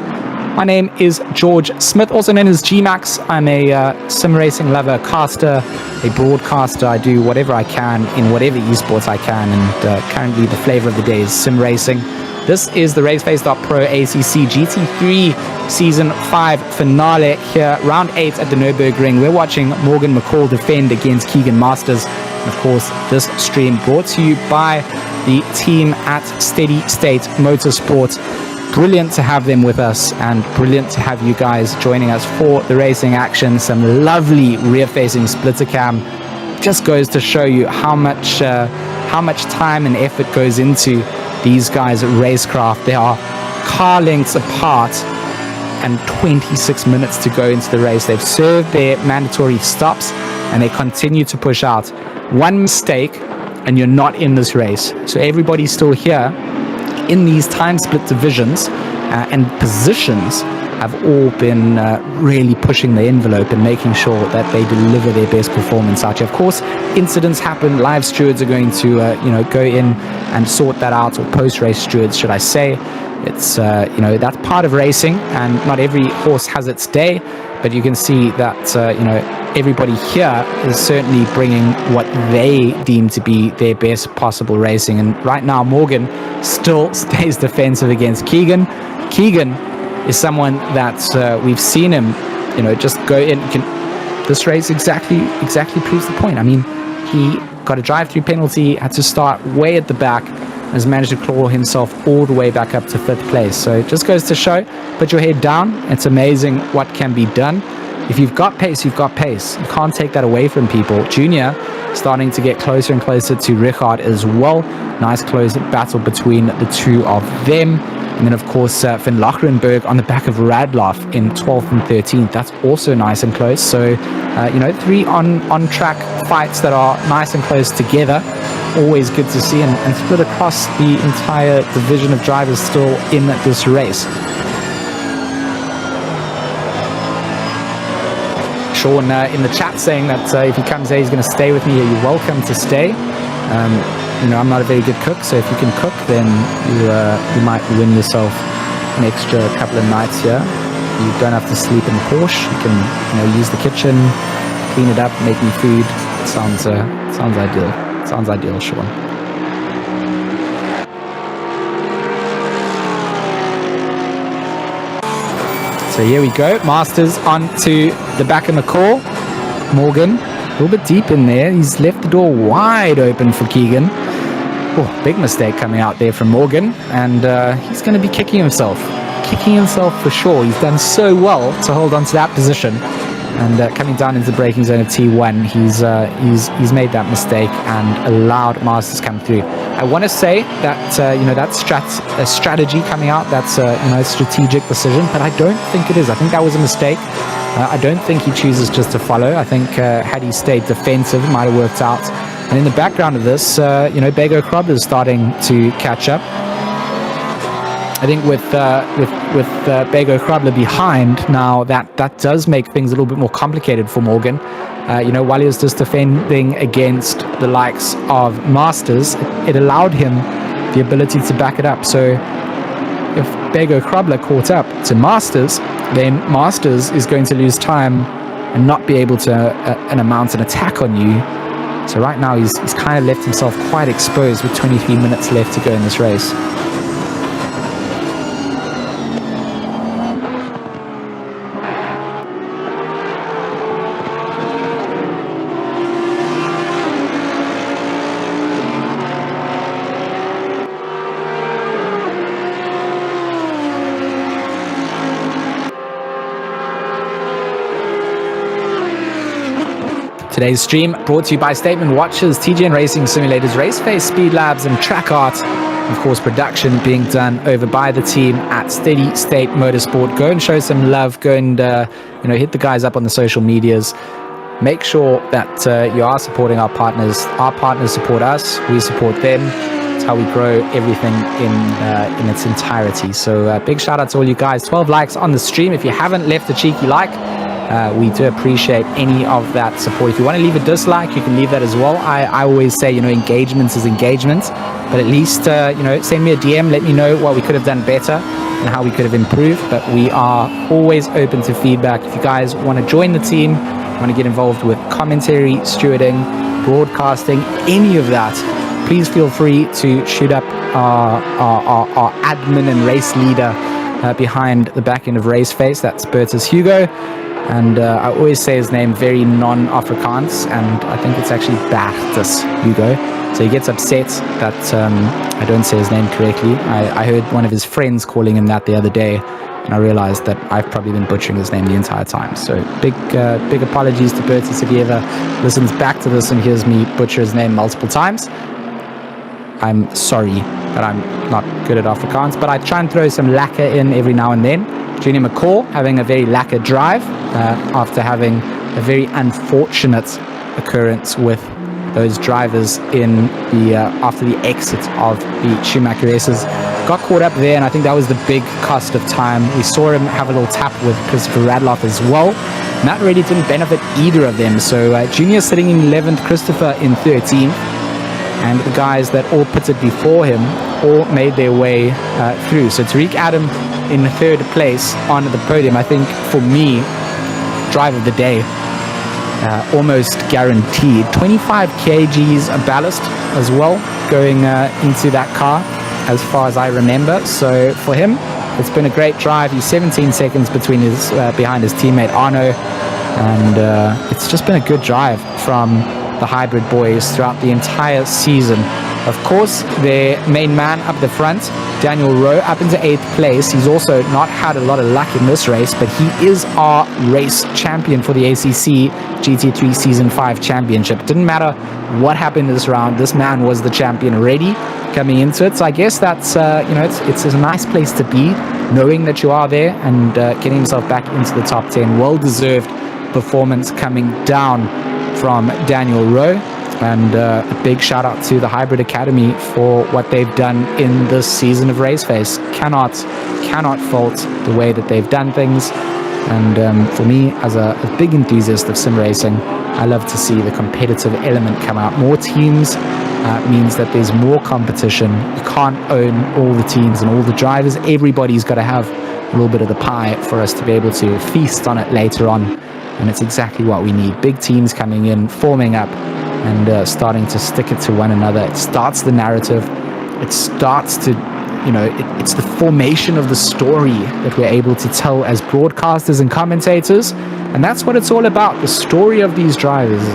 A: My name is George Smith, also known as G-Max. I'm a sim racing lover, caster, a broadcaster. I do whatever I can in whatever esports I can, and currently the flavor of the day is sim racing. This is the Raceface.PRO ACC GT3 Season 5 finale here, round 8 at the Nurburgring. We're watching Morgan McCall defend against Keegan Masters. And of course, this stream brought to you by the team at SteadyState Motorsport. Brilliant to have them with us, and brilliant to have you guys joining us for the racing action. Some lovely rear-facing splitter cam. Just goes to show you how much time and effort goes into these guys at Racecraft. They are car lengths apart and 26 minutes to go into the race. They've served their mandatory stops and they continue to push out. One mistake and you're not in this race. So everybody's still here in these time split divisions, and positions have all been really pushing the envelope and making sure that they deliver their best performance out here. Of course, incidents happen. Live stewards are going to go in and sort that out, or post-race stewards, should I say. It's that's part of racing, and not every horse has its day, but you can see that everybody here is certainly bringing what they deem to be their best possible racing. And right now, Morgan still stays defensive against Keegan. Keegan is someone that we've seen him, just go in. This race exactly proves the point. I mean, he got a drive-through penalty, had to start way at the back, has managed to claw himself all the way back up to 5th place. So it just goes to show, put your head down. It's amazing what can be done. If you've got pace, you've got pace. You can't take that away from people. Junior starting to get closer and closer to Richard as well. Nice close battle between the two of them. And then, of course, Finn Lachrenberg on the back of Radloff in 12th and 13th. That's also nice and close. So, 3 on-track fights that are nice and close together. Always good to see, and split across the entire division of drivers still in this race. Sean in the chat saying that if he comes here, he's going to stay with me. You're welcome to stay. I'm not a very good cook, so if you can cook, then you might win yourself an extra couple of nights here. You don't have to sleep in the Porsche. You can use the kitchen, clean it up, make me food. It sounds ideal. Sounds ideal, Sean. So here we go. Masters onto the back of McCall. Morgan, a little bit deep in there. He's left the door wide open for Keegan. Oh, big mistake coming out there from Morgan. And he's going to be kicking himself. Kicking himself for sure. He's done so well to hold on to that position. And coming down into the braking zone of T1, he's made that mistake and allowed Masters come through. I want to say that that's strategy coming out. That's a strategic decision, but I don't think it is. I think that was a mistake. I don't think he chooses just to follow. I think had he stayed defensive, it might have worked out. And in the background of this, Bego Krobler is starting to catch up. I think with Bego Krobler behind now, that does make things a little bit more complicated for Morgan. While he was just defending against the likes of Masters, it allowed him the ability to back it up. So if Bego Krobler caught up to Masters, then Masters is going to lose time and not be able to mount an attack on you. So right now he's kind of left himself quite exposed with 23 minutes left to go in this race. Today's stream brought to you by Statement Watches, TGN Racing Simulators, Raceface, Speed Labs, and Track Art. Of course, production being done over by the team at SteadyState Motorsport. Go and show some love. Go and hit the guys up on the social medias. Make sure that you are supporting our partners. Our partners support us. We support them. It's how we grow everything in its entirety. So big shout out to all you guys. 12 likes on the stream. If you haven't left a cheeky like, We do appreciate any of that support. If you want to leave a dislike, you can leave that as well. I always say, engagement is engagement, but at least, send me a DM, let me know what we could have done better and how we could have improved. But we are always open to feedback. If you guys want to join the team, want to get involved with commentary, stewarding, broadcasting, any of that, please feel free to shoot up our admin and race leader behind the back end of Raceface. That's Bertus Hugo. And I always say his name very non-Afrikaans, and I think it's actually Bertus Hugo. So he gets upset that I don't say his name correctly. I heard one of his friends calling him that the other day, and I realized that I've probably been butchering his name the entire time. So big apologies to Bertus if he ever listens back to this and hears me butcher his name multiple times. I'm sorry that I'm not good at Afrikaans, but I try and throw some lacquer in every now and then. Junior McCall having a very lacquer drive after having a very unfortunate occurrence with those drivers in the after the exit of the Schumacher races. Got caught up there, and I think that was the big cost of time. We saw him have a little tap with Christopher Radloff as well, and that really didn't benefit either of them. So Junior sitting in 11th, Christopher in 13th, and the guys that all pitted before him all made their way through. So Tariq Adams in third place on the podium. I think for me, drive of the day, almost guaranteed. 25 kgs of ballast as well going into that car, as far as I remember. So for him, it's been a great drive. He's 17 seconds between his behind his teammate Arno, and it's just been a good drive from the hybrid boys throughout the entire season. Of course, their main man up the front, Daniel Rowe, up into 8th place. He's also not had a lot of luck in this race, but he is our race champion for the ACC GT3 Season 5 Championship. It didn't matter what happened in this round. This man was the champion already coming into it. So I guess that's, it's a nice place to be, knowing that you are there and getting himself back into the top 10. Well-deserved performance coming down from Daniel Rowe. And a big shout out to the Hybrid Academy for what they've done in this season of Raceface. Cannot fault the way that they've done things. And for me, as a big enthusiast of sim racing, I love to see the competitive element come out. More teams means that there's more competition. You can't own all the teams and all the drivers. Everybody's got to have a little bit of the pie for us to be able to feast on it later on. And it's exactly what we need. Big teams coming in, forming up, and starting to stick it to one another. It starts the narrative. It starts to, it's the formation of the story that we're able to tell as broadcasters and commentators. And that's what it's all about, the story of these drivers.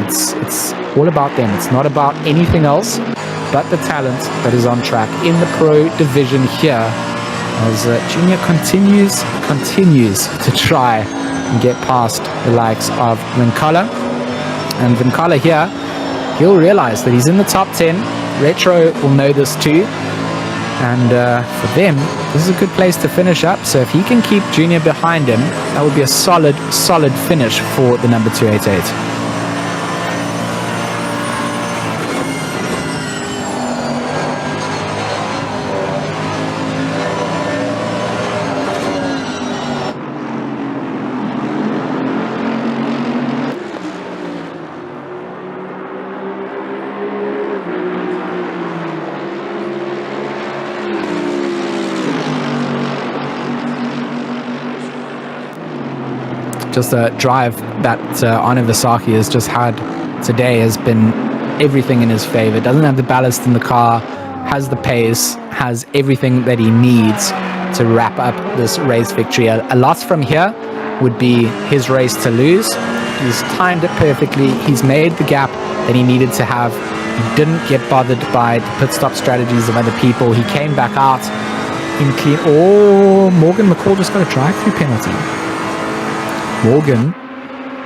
A: It's all about them. It's not about anything else but the talent that is on track in the pro division here, as Junior continues to try and get past the likes of Vincala. And Vincala here, he'll realize that he's in the top 10. Retro will know this too. And for them, this is a good place to finish up. So if he can keep Junior behind him, that would be a solid finish for the number 288. Just a drive that Arno Visaki has just had today has been everything in his favor. Doesn't have the ballast in the car, has the pace, has everything that he needs to wrap up this race victory. A loss from here would be his race to lose. He's timed it perfectly. He's made the gap that he needed to have. He didn't get bothered by the pit stop strategies of other people. He came back out in clean. Oh, Morgan McCall just got a drive-through penalty. Morgan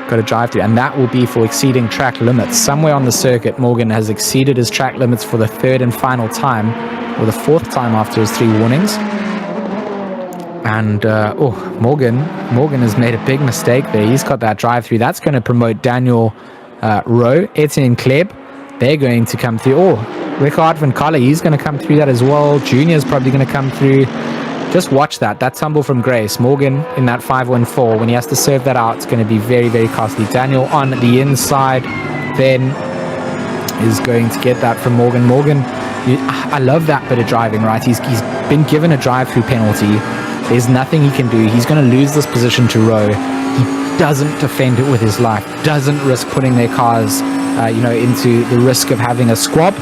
A: got a drive-through, and that will be for exceeding track limits. Somewhere on the circuit, Morgan has exceeded his track limits for the third and final time, or the fourth time after his 3 warnings. And Morgan has made a big mistake there. He's got that drive-through. That's going to promote Daniel Rowe, Etienne Kleb. They're going to come through. Oh, Rickard van Kalle, he's going to come through that as well. Junior's probably going to come through. just watch that tumble from Grace. Morgan in that 514, when he has to serve that out, it's going to be very, very costly. Daniel on the inside then is going to get that from Morgan. Morgan, I love that bit of driving, right? He's been given a drive-through penalty. There's nothing he can do. He's going to lose this position to Rowe. He doesn't defend it with his life, doesn't risk putting their cars, into the risk of having a squab.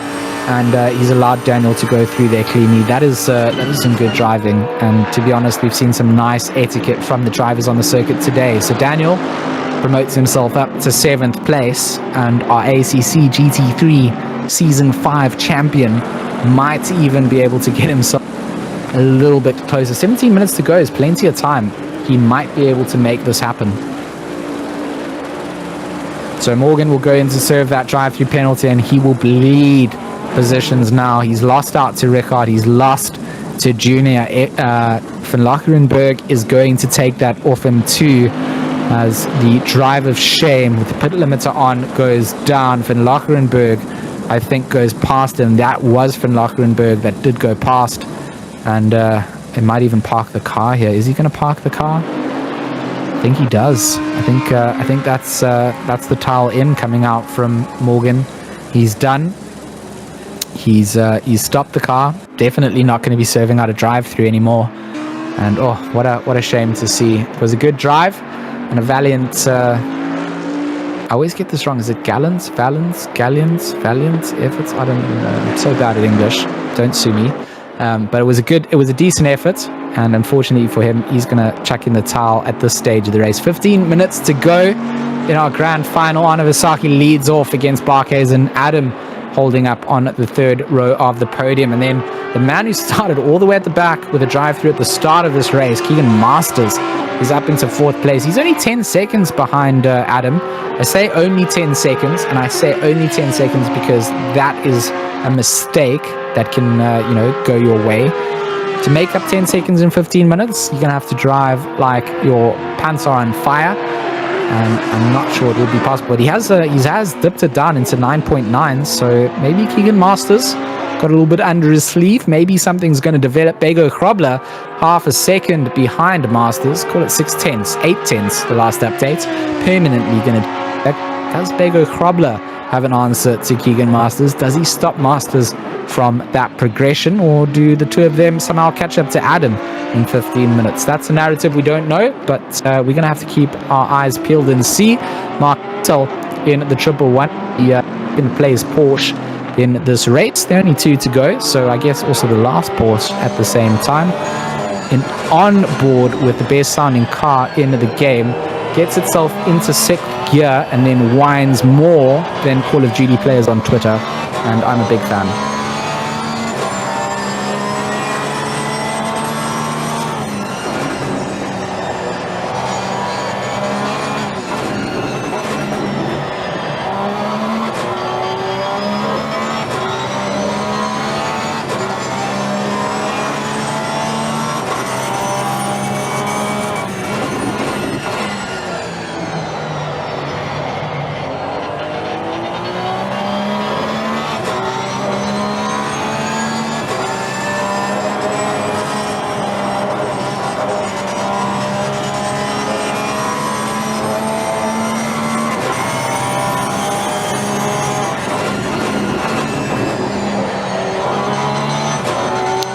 A: And he's allowed Daniel to go through there cleanly. That is some good driving. And to be honest, we've seen some nice etiquette from the drivers on the circuit today. So Daniel promotes himself up to 7th place, and our ACC GT3 Season 5 champion might even be able to get himself a little bit closer. 17 minutes to go is plenty of time. He might be able to make this happen. So Morgan will go in to serve that drive-through penalty, and he will bleed positions now. He's lost out to Rickard. He's lost to Junior. Van Lockerenberg is going to take that off him too, as the drive of shame with the pit limiter on goes down. Van Lockerenberg, I think, goes past him. That was Van Lockerenberg that did go past, and it might even park the car here. Is he going to park the car? I think he does. I think that's the towel in coming out from Morgan. He's done. He's stopped the car. Definitely not going to be serving out a drive-through anymore. And oh, what a shame to see. It was a good drive and a valiant. I always get this wrong. Is it valiant efforts? I don't know. I'm so bad at English. Don't sue me. But it was a decent effort. And unfortunately for him, he's going to chuck in the towel at this stage of the race. 15 minutes to go in our grand final. Arnav Isaki leads off against Barcasin. Adam holding up on the 3rd row of the podium. And then the man who started all the way at the back with a drive-through at the start of this race, Keegan Masters, is up into 4th place. He's only 10 seconds behind Adam. I say only 10 seconds, and I say only 10 seconds because that is a mistake that can, go your way. To make up 10 seconds in 15 minutes, you're going to have to drive like your pants are on fire. And I'm not sure it would be possible. He has dipped it down into 9.9, so maybe Keegan Masters got a little bit under his sleeve. Maybe something's going to develop. Bego Krobler, half a second behind Masters. Call it 6 tenths, 8 tenths, the last update. Permanently going to... Does Bego Krobler have an answer to Keegan Masters? Does he stop Masters from that progression, or do the two of them somehow catch up to Adam in 15 minutes? That's a narrative we don't know, but we're going to have to keep our eyes peeled and see. Mark Tell in the 111. He can play his Porsche in this race. There are only 2 to go, so I guess also the last Porsche at the same time. And on board with the best sounding car in the game, gets itself into 6th gear and then whines more than Call of Duty players on Twitter, and I'm a big fan.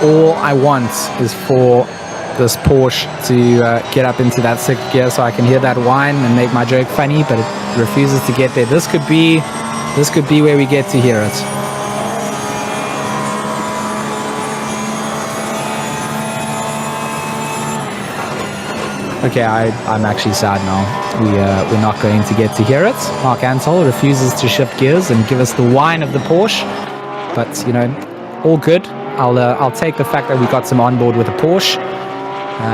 A: All I want is for this Porsche to get up into that 6th gear so I can hear that whine and make my joke funny, but it refuses to get there. This could be where we get to hear it. Okay, I'm actually sad now. We're not going to get to hear it. Mark Antol refuses to shift gears and give us the whine of the Porsche, but all good. I'll take the fact that we got some on board with a Porsche.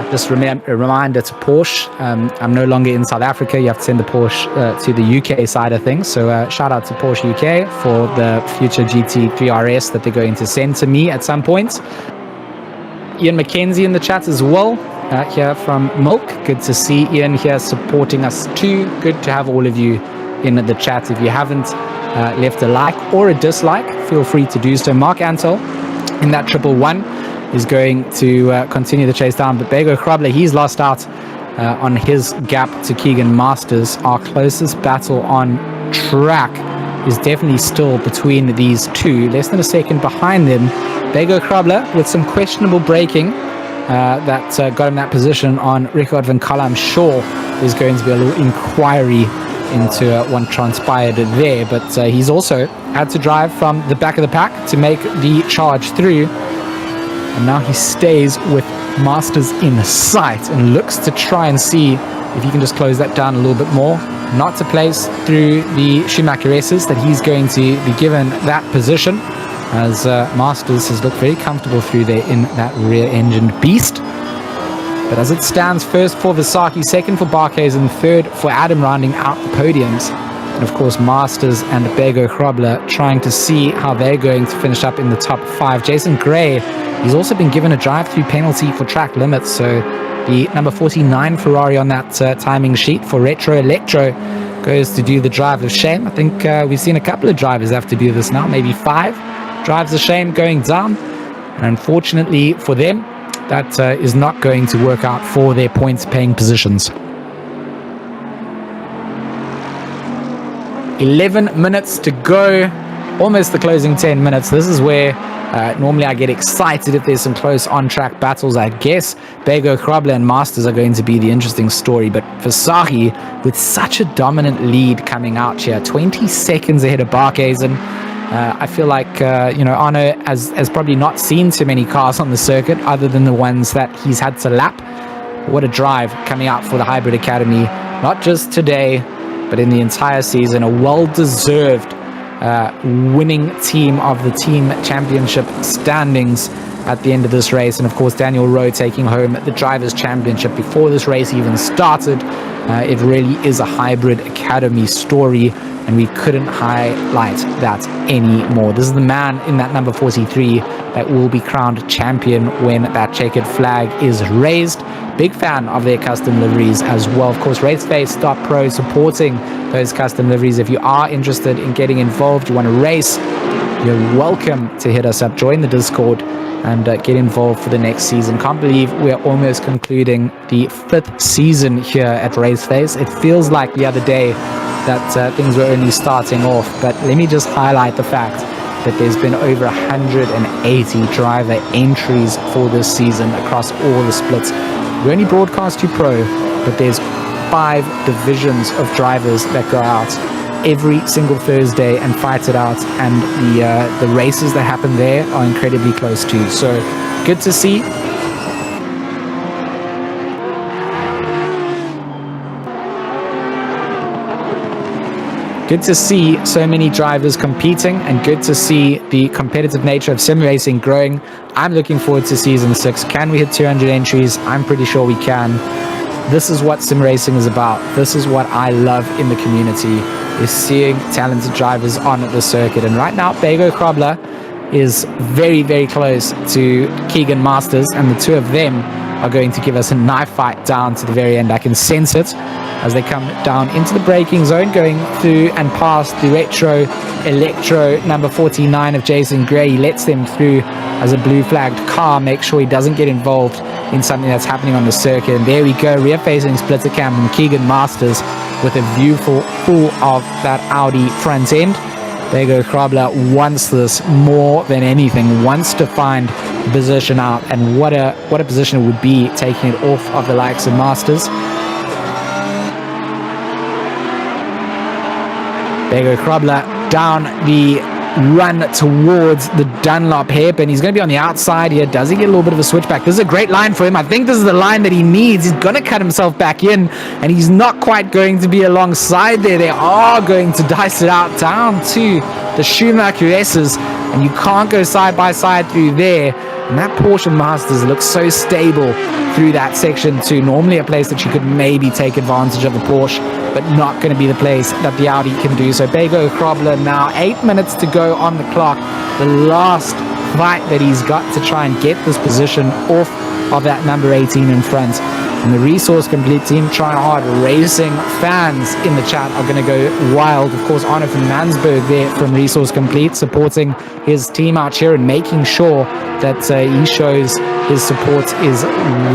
A: Just a reminder to Porsche, I'm no longer in South Africa. You have to send the Porsche to the UK side of things. So shout out to Porsche UK for the future GT3 RS that they're going to send to me at some point. Ian McKenzie in the chat as well, here from Milk. Good to see Ian here supporting us too. Good to have all of you in the chat. If you haven't left a like or a dislike, feel free to do so. Mark Ansel in that 111 is going to continue the chase down. But Bego Krabler, he's lost out on his gap to Keegan Masters. Our closest battle on track is definitely still between these two. Less than a second behind them. Bego Krabler with some questionable braking that got him that position on Richard van Kalla. I'm sure there's going to be a little inquiry into what transpired there, but he's also had to drive from the back of the pack to make the charge through, and now he stays with Masters in sight and looks to try and see if he can just close that down a little bit more. Not to place through the Schumacher S's that he's going to be given that position, as Masters has looked very comfortable through there in that rear-engined beast. But as it stands, first for Visaki, second for Barcasin, third for Adam, rounding out the podiums. And of course, Masters and Bego Krabler trying to see how they're going to finish up in the top 5. Jason Gray, he's also been given a drive-through penalty for track limits, so the number 49 Ferrari on that timing sheet for Retro Electro goes to do the drive of shame. I think we've seen a couple of drivers have to do this now, maybe 5 drives of shame going down. And unfortunately for them, that is not going to work out for their points-paying positions. 11 minutes to go, almost the closing 10 minutes. This is where normally I get excited if there's some close on-track battles. I guess Bego Krabler and Masters are going to be the interesting story, but Visaki with such a dominant lead coming out here, 20 seconds ahead of Barcasin. I feel like, Arno has probably not seen too many cars on the circuit other than the ones that he's had to lap. What a drive coming out for the Hybrid Academy, not just today, but in the entire season. A well-deserved winning team of the team championship standings at the end of this race. And of course, Daniel Rowe taking home the Drivers' Championship before this race even started. It really is a Hybrid Academy story, and we couldn't highlight that anymore. This is the man in that number 43 that will be crowned champion when that checkered flag is raised. Big fan of their custom liveries as well. Of course, Raceface.PRO supporting those custom liveries. If you are interested in getting involved, you want to race, you're welcome to hit us up, join the Discord, and get involved for the next season. Can't believe we're almost concluding the 5th season here at Raceface. It feels like the other day that things were only starting off, but let me just highlight the fact that there's been over 180 driver entries for this season across all the splits. We only broadcast to Pro, but there's 5 divisions of drivers that go out every single Thursday and fight it out, and the races that happen there are incredibly close too. So good to see. Good to see so many drivers competing, and good to see the competitive nature of sim racing growing. I'm looking forward to season 6. Can we hit 200 entries? I'm pretty sure we can. This is what sim racing is about. This is what I love in the community, is seeing talented drivers on the circuit. And right now, Bego Krabler is very, very close to Keegan Masters, and the two of them are going to give us a knife fight down to the very end. I can sense it as they come down into the braking zone, going through and past the Retro Electro number 49 of Jason Gray. He lets them through as a blue flagged car, make sure he doesn't get involved in something that's happening on the circuit. And there we go, rear facing splitter cam from Keegan Masters with a view full of that Audi front end. Bego Krabler wants this more than anything, wants to find the position out, and what a position it would be taking it off of the likes of Masters. Bego Krabler down the run towards the Dunlop hairpin. He's going to be on the outside here. Does he get a little bit of a switchback? This is a great line for him. I think this is the line that he needs. He's going to cut himself back in, and he's not quite going to be alongside there. They are going to dice it out down to the Schumacher S's, and you can't go side by side through there. And that Porsche Masters looks so stable through that section too. Normally a place that you could maybe take advantage of the Porsche, but not going to be the place that the Audi can do. So Bego Krabler now, 8 minutes to go on the clock. The last fight that he's got to try and get this position off of that number 18 in front. And the Resource Complete team, Try Hard Racing fans in the chat are going to go wild. Of course, Arno from Mansberg there from Resource Complete, supporting his team out here and making sure that he shows his support is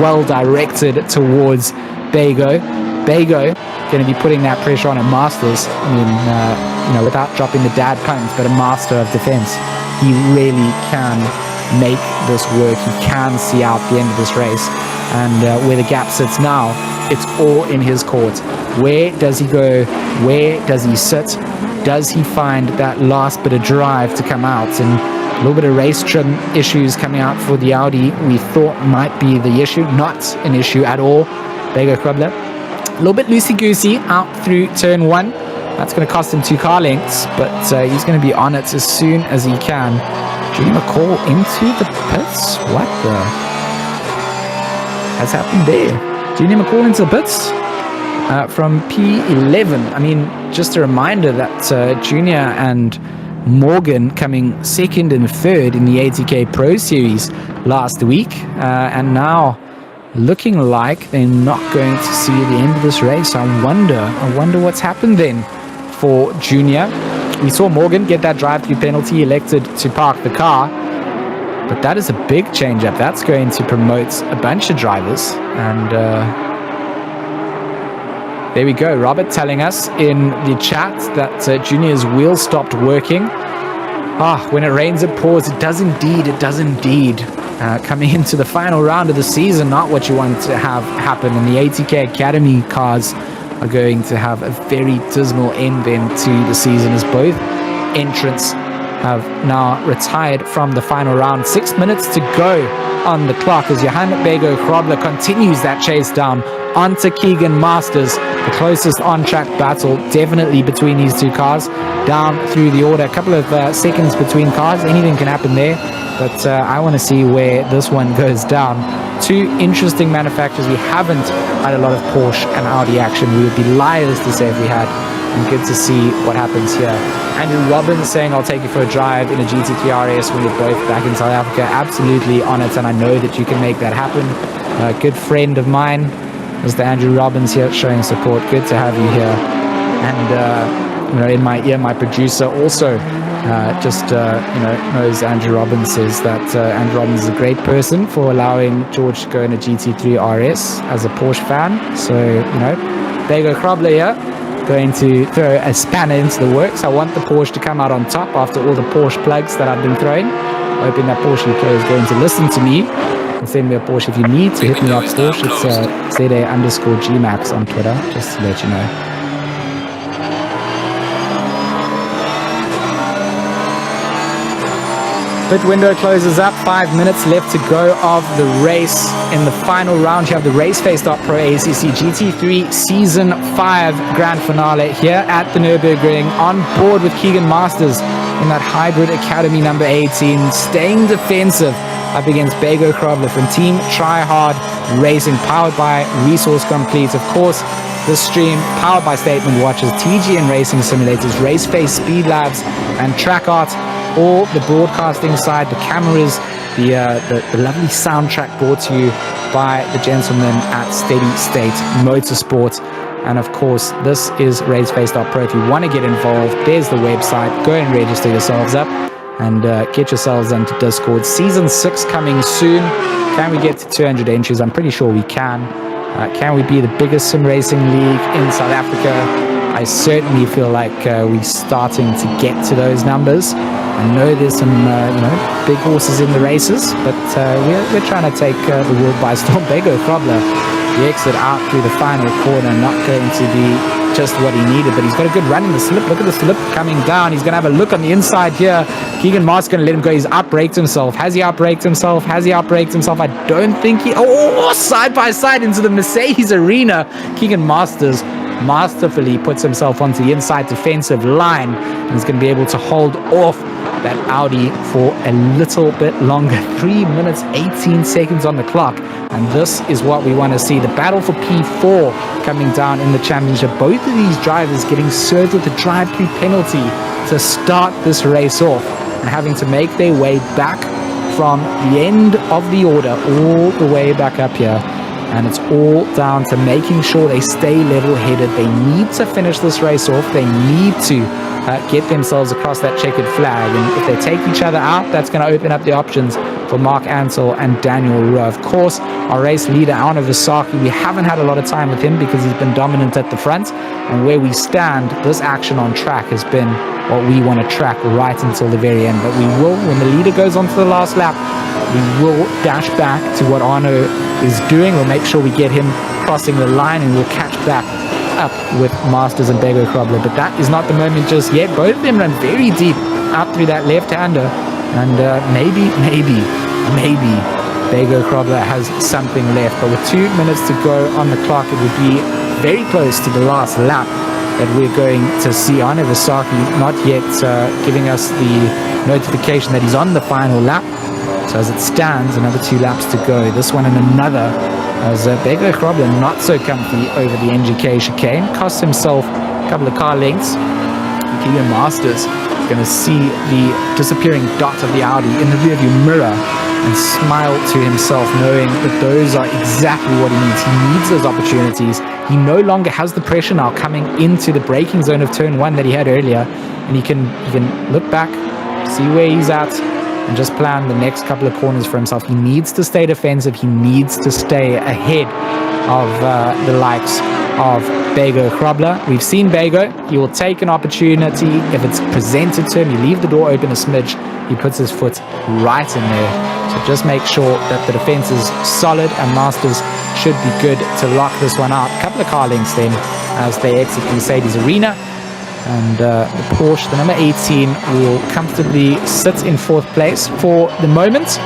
A: well directed towards Bago. Bago going to be putting that pressure on at Masters. I mean, without dropping the dad puns, but a master of defense. He really can make this work. He can see out the end of this race. And where the gap sits now, it's all in his court. Where does he go? Where does he sit? Does he find that last bit of drive to come out? And a little bit of race trim issues coming out for the Audi we thought might be the issue. Not an issue at all. Bago Krobler. A little bit loosey-goosey out through turn 1. That's going to cost him 2 car lengths, but he's going to be on it as soon as he can. Junior McCall into the pits. What the has happened there? Junior McCall into the pits from P11. I mean, just a reminder that Junior and Morgan coming second and third in the ATK Pro Series last week, and now looking like they're not going to see the end of this race. I wonder what's happened then for Junior. We saw Morgan get that drive-through penalty, elected to park the car, but that is a big change-up. That's going to promote a bunch of drivers. And there we go. Robert telling us in the chat that Junior's wheel stopped working. When it rains, it pours. It does indeed. It does indeed. Coming into the final round of the season, not what you want to have happen. And the ATK Academy cars are going to have a very dismal end then to the season, as both entrants have now retired from the final round. 6 minutes to go on the clock as Johan Bago Krobler continues that chase down onto Keegan Masters. The closest on-track battle definitely between these two cars. Down through the order, a couple of seconds between cars. Anything can happen there, but I want to see where this one goes down. Two interesting manufacturers. We haven't had a lot of Porsche and Audi action. We would be liars to say if we had. And good to see what happens here. Andrew Robbins saying, I'll take you for a drive in a GT3 RS when you're both back in South Africa. Absolutely on it, and I know that you can make that happen. A good friend of mine, Mr. Andrew Robbins here, showing support. Good to have you here. And in my ear, my producer also knows Andrew Robbins, says that Andrew Robbins is a great person for allowing George to go in a GT3 RS as a Porsche fan. So, Bago Krobler here, going to throw a spanner into the works. I want the Porsche to come out on top after all the Porsche plugs that I've been throwing. Hoping that Porsche UK is going to listen to me and send me a Porsche. If you need to hit me up, Porsche, it's ZA_GMAX on Twitter, just to let you know. Pit window closes up, 5 minutes left to go of the race. In the final round, you have the Raceface.PRO ACC GT3 Season 5 Grand Finale here at the Nurburgring, on board with Keegan Masters in that Hybrid Academy number 18, staying defensive up against Bago Krobler from Team Try Hard Racing, powered by Resource Complete. Of course, this stream powered by Statement Watches, TGN Racing Simulators, Raceface Speed Labs, and Track Art. All the broadcasting side, the cameras, the lovely soundtrack brought to you by the gentlemen at SteadyState Motorsport. And of course, this is Raceface.PRO. If you want to get involved, there's the website. Go and register yourselves up and get yourselves into Discord. Season 6 coming soon. Can we get to 200 entries? I'm pretty sure we can. Can we be the biggest sim racing league in South Africa? I certainly feel like we're starting to get to those numbers. I know there's some big horses in the races, but we're trying to take the world by storm. Bago Krobler, the exit out through the final corner, not going to be just what he needed, but he's got a good run in the slip. Look at the slip coming down. He's going to have a look on the inside here. Keegan Masters going to let him go. He's outbraked himself. Has he outbraked himself? Has he outbraked himself? I don't think he... Oh, side by side into the Mercedes arena. Keegan Masters masterfully puts himself onto the inside defensive line, and he's going to be able to hold off that Audi for a little bit longer. 3 minutes 18 seconds on the clock, and this is what we want to see. The battle for P4 coming down in the championship. Both of these drivers getting served with a drive-through penalty to start this race off, and having to make their way back from the end of the order all the way back up here. And it's all down to making sure they stay level-headed. They need to finish this race off. They need to get themselves across that checkered flag. And if they take each other out, that's going to open up the options for Mark Ansel and Daniel Rowe. Of course, our race leader, Arno Visaki, we haven't had a lot of time with him because he's been dominant at the front. And where we stand, this action on track has been what we want to track right until the very end. But we will, when the leader goes on to the last lap, we will dash back to what Arno is doing. We'll make sure we get him crossing the line, and we'll catch back up with Masters and Bego Krobler. But that is not the moment just yet. Both of them run very deep out through that left-hander. And maybe Bego Krobler has something left. But with 2 minutes to go on the clock, it would be very close to the last lap that we're going to see Arno Visaki, not yet giving us the notification that he's on the final lap. So as it stands, another 2 laps to go. This one and another, as Bego Krobler not so comfy over the Ngk Chicane. Cost himself a couple of car lengths. Keegan Masters is going to see the disappearing dot of the Audi in the rearview mirror and smile to himself, knowing that those are exactly what he needs. He needs those opportunities. He no longer has the pressure now coming into the braking zone of turn 1 that he had earlier, and he can look back, see where he's at, and just plan the next couple of corners for himself. He needs to stay defensive. He needs to stay ahead of the likes of Bego Krobler. We've seen Bego. He will take an opportunity if it's presented to him. You leave the door open a smidge, he puts his foot right in there. So just make sure that the defense is solid, and Masters should be good to lock this one out. A couple of car lengths then as they exit the Mercedes arena. And the Porsche, the number 18, will comfortably sit in 4th place for the moment.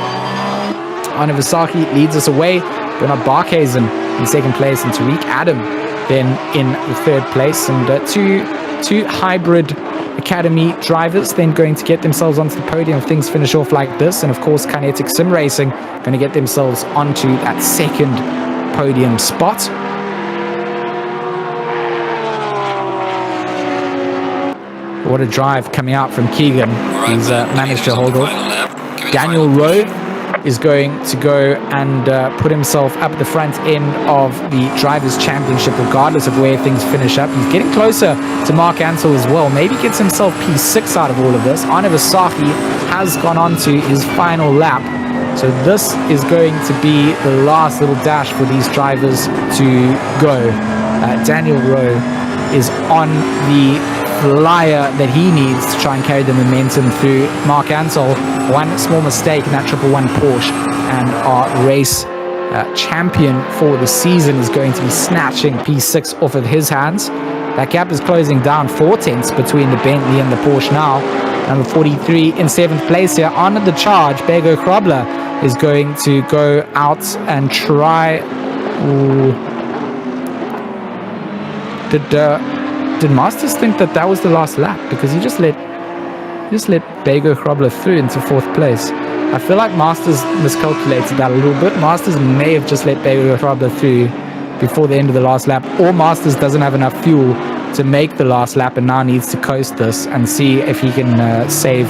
A: Arno Visaki leads us away. Bernard Barcasin in 2nd place, and Tariq Adams then in the 3rd place. And two hybrid academy drivers then going to get themselves onto the podium if things finish off like this. And of course, Kinetic Sim Racing going to get themselves onto that 2nd podium spot. What a drive coming out from Keegan. He's managed to hold off. Daniel Rowe is going to go and put himself up at the front end of the Drivers' Championship, regardless of where things finish up. He's getting closer to Mark Ansel as well. Maybe gets himself P6 out of all of this. Arno Visaki has gone on to his final lap. So this is going to be the last little dash for these drivers to go. Daniel Rowe is on the flyer that he needs to try and carry the momentum through. Mark Ansel, one small mistake in that 111 Porsche, and our race champion for the season is going to be snatching P6 off of his hands. That gap is closing down 4 tenths between the Bentley and the Porsche now. Number 43 in 7th place here on the charge. Bego Krobler is going to go out and try. Did Masters think that was the last lap? Because he just let Bego Krobler through into 4th place. I feel like Masters miscalculated that a little bit. Masters may have just let Bego Krobler through before the end of the last lap, or Masters doesn't have enough fuel to make the last lap and now needs to coast this and see if he can save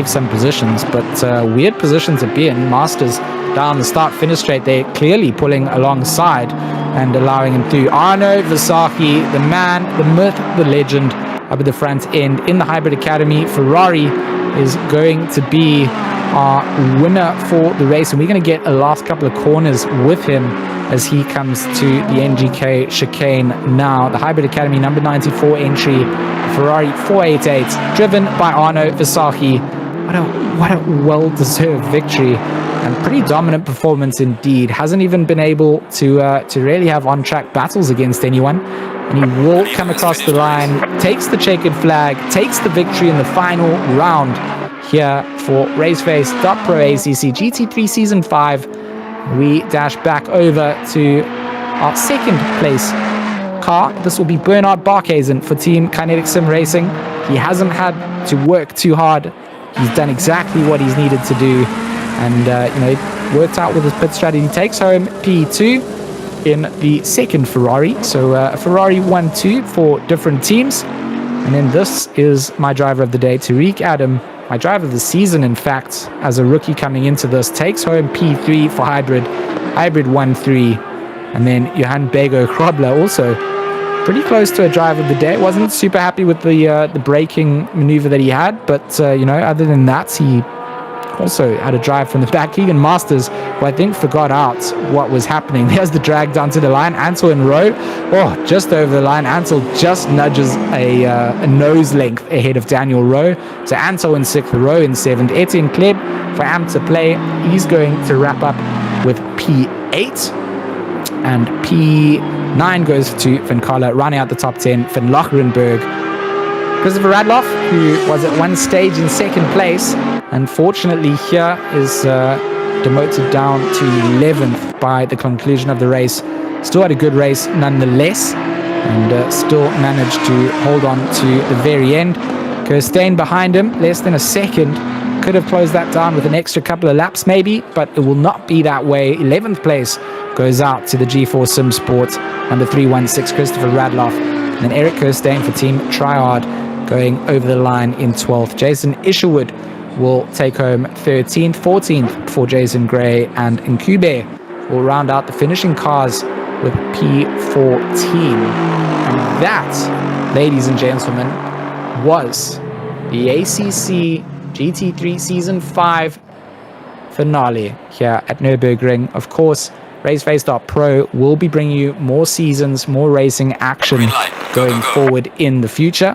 A: some positions. But weird position to be in. Masters down the start-finish straight, they're clearly pulling alongside and allowing him through. Arno Visaki, the man, the myth, the legend, up at the front end in the Hybrid Academy. Ferrari is going to be our winner for the race, and we're going to get a last couple of corners with him as he comes to the Ngk Chicane now. The Hybrid Academy number 94 entry, Ferrari 488, driven by Arno Visaki. What a well-deserved victory and pretty dominant performance indeed. Hasn't even been able to really have on-track battles against anyone. And he will come across the line, takes the checkered flag, takes the victory in the final round here for Raceface.PRO ACC GT3 Season 5. We dash back over to our 2nd place car. This will be Bernard Barcasin for Team Kinetic Sim Racing. He hasn't had to work too hard. He's done exactly what he's needed to do, and it worked out with his pit strategy. He takes home P2 in the 2nd Ferrari. So a Ferrari 1-2 for different teams. And then this is my driver of the day, Tariq Adams, my driver of the season, in fact, as a rookie coming into this. Takes home P3 for Hybrid 1-3. And then Johan Bego Krobler also pretty close to a drive of the day. Wasn't super happy with the braking maneuver that he had, but you know, other than that, he also had a drive from the back. Keegan Masters, who I think forgot out what was happening. There's the drag down to the line. Ansel in row. Oh, just over the line. Ansel just nudges a nose length ahead of Daniel Rowe. So Ansel in 6th, Rowe in 7th. Etienne Kleb for Am to play. He's going to wrap up with P8. And P9 goes to Finn Carler, running out the top 10. Finn Locherenberg. Christopher Radloff, who was at one stage in 2nd place, unfortunately here is demoted down to 11th by the conclusion of the race. Still had a good race nonetheless, and still managed to hold on to the very end. Kirstein behind him, less than a second. Could have closed that down with an extra couple of laps maybe, but it will not be that way. 11th place goes out to the G4 Sim Sport, number 316, Christopher Radloff. And then Eric Kirstein for Team Triad going over the line in 12th. Jason Isherwood will take home 13th. 14th for Jason Gray, and Nkube will round out the finishing cars with P14. And that, ladies and gentlemen, was the ACC GT3 Season 5 finale here at Nurburgring. Of course, Raceface.PRO will be bringing you more seasons, more racing action going forward in the future.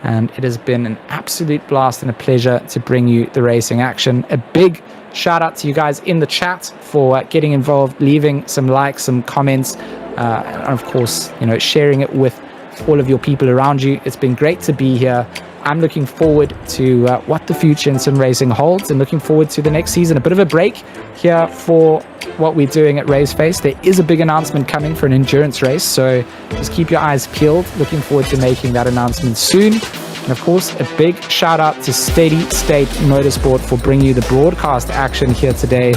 A: And it has been an absolute blast and a pleasure to bring you the racing action. A big shout out to you guys in the chat for getting involved, leaving some likes, some comments, and of course, you know, sharing it with all of your people around you. It's been great to be here. I'm looking forward to what the future in sim racing holds, and looking forward to the next season. A bit of a break here for what we're doing at Raceface. There is a big announcement coming for an endurance race, so just keep your eyes peeled. Looking forward to making that announcement soon. And of course, a big shout out to SteadyState Motorsport for bringing you the broadcast action here today.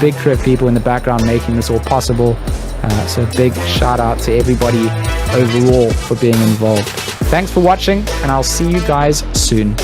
A: Big crew of people in the background making this all possible. So a big shout out to everybody overall for being involved. Thanks for watching, and I'll see you guys soon.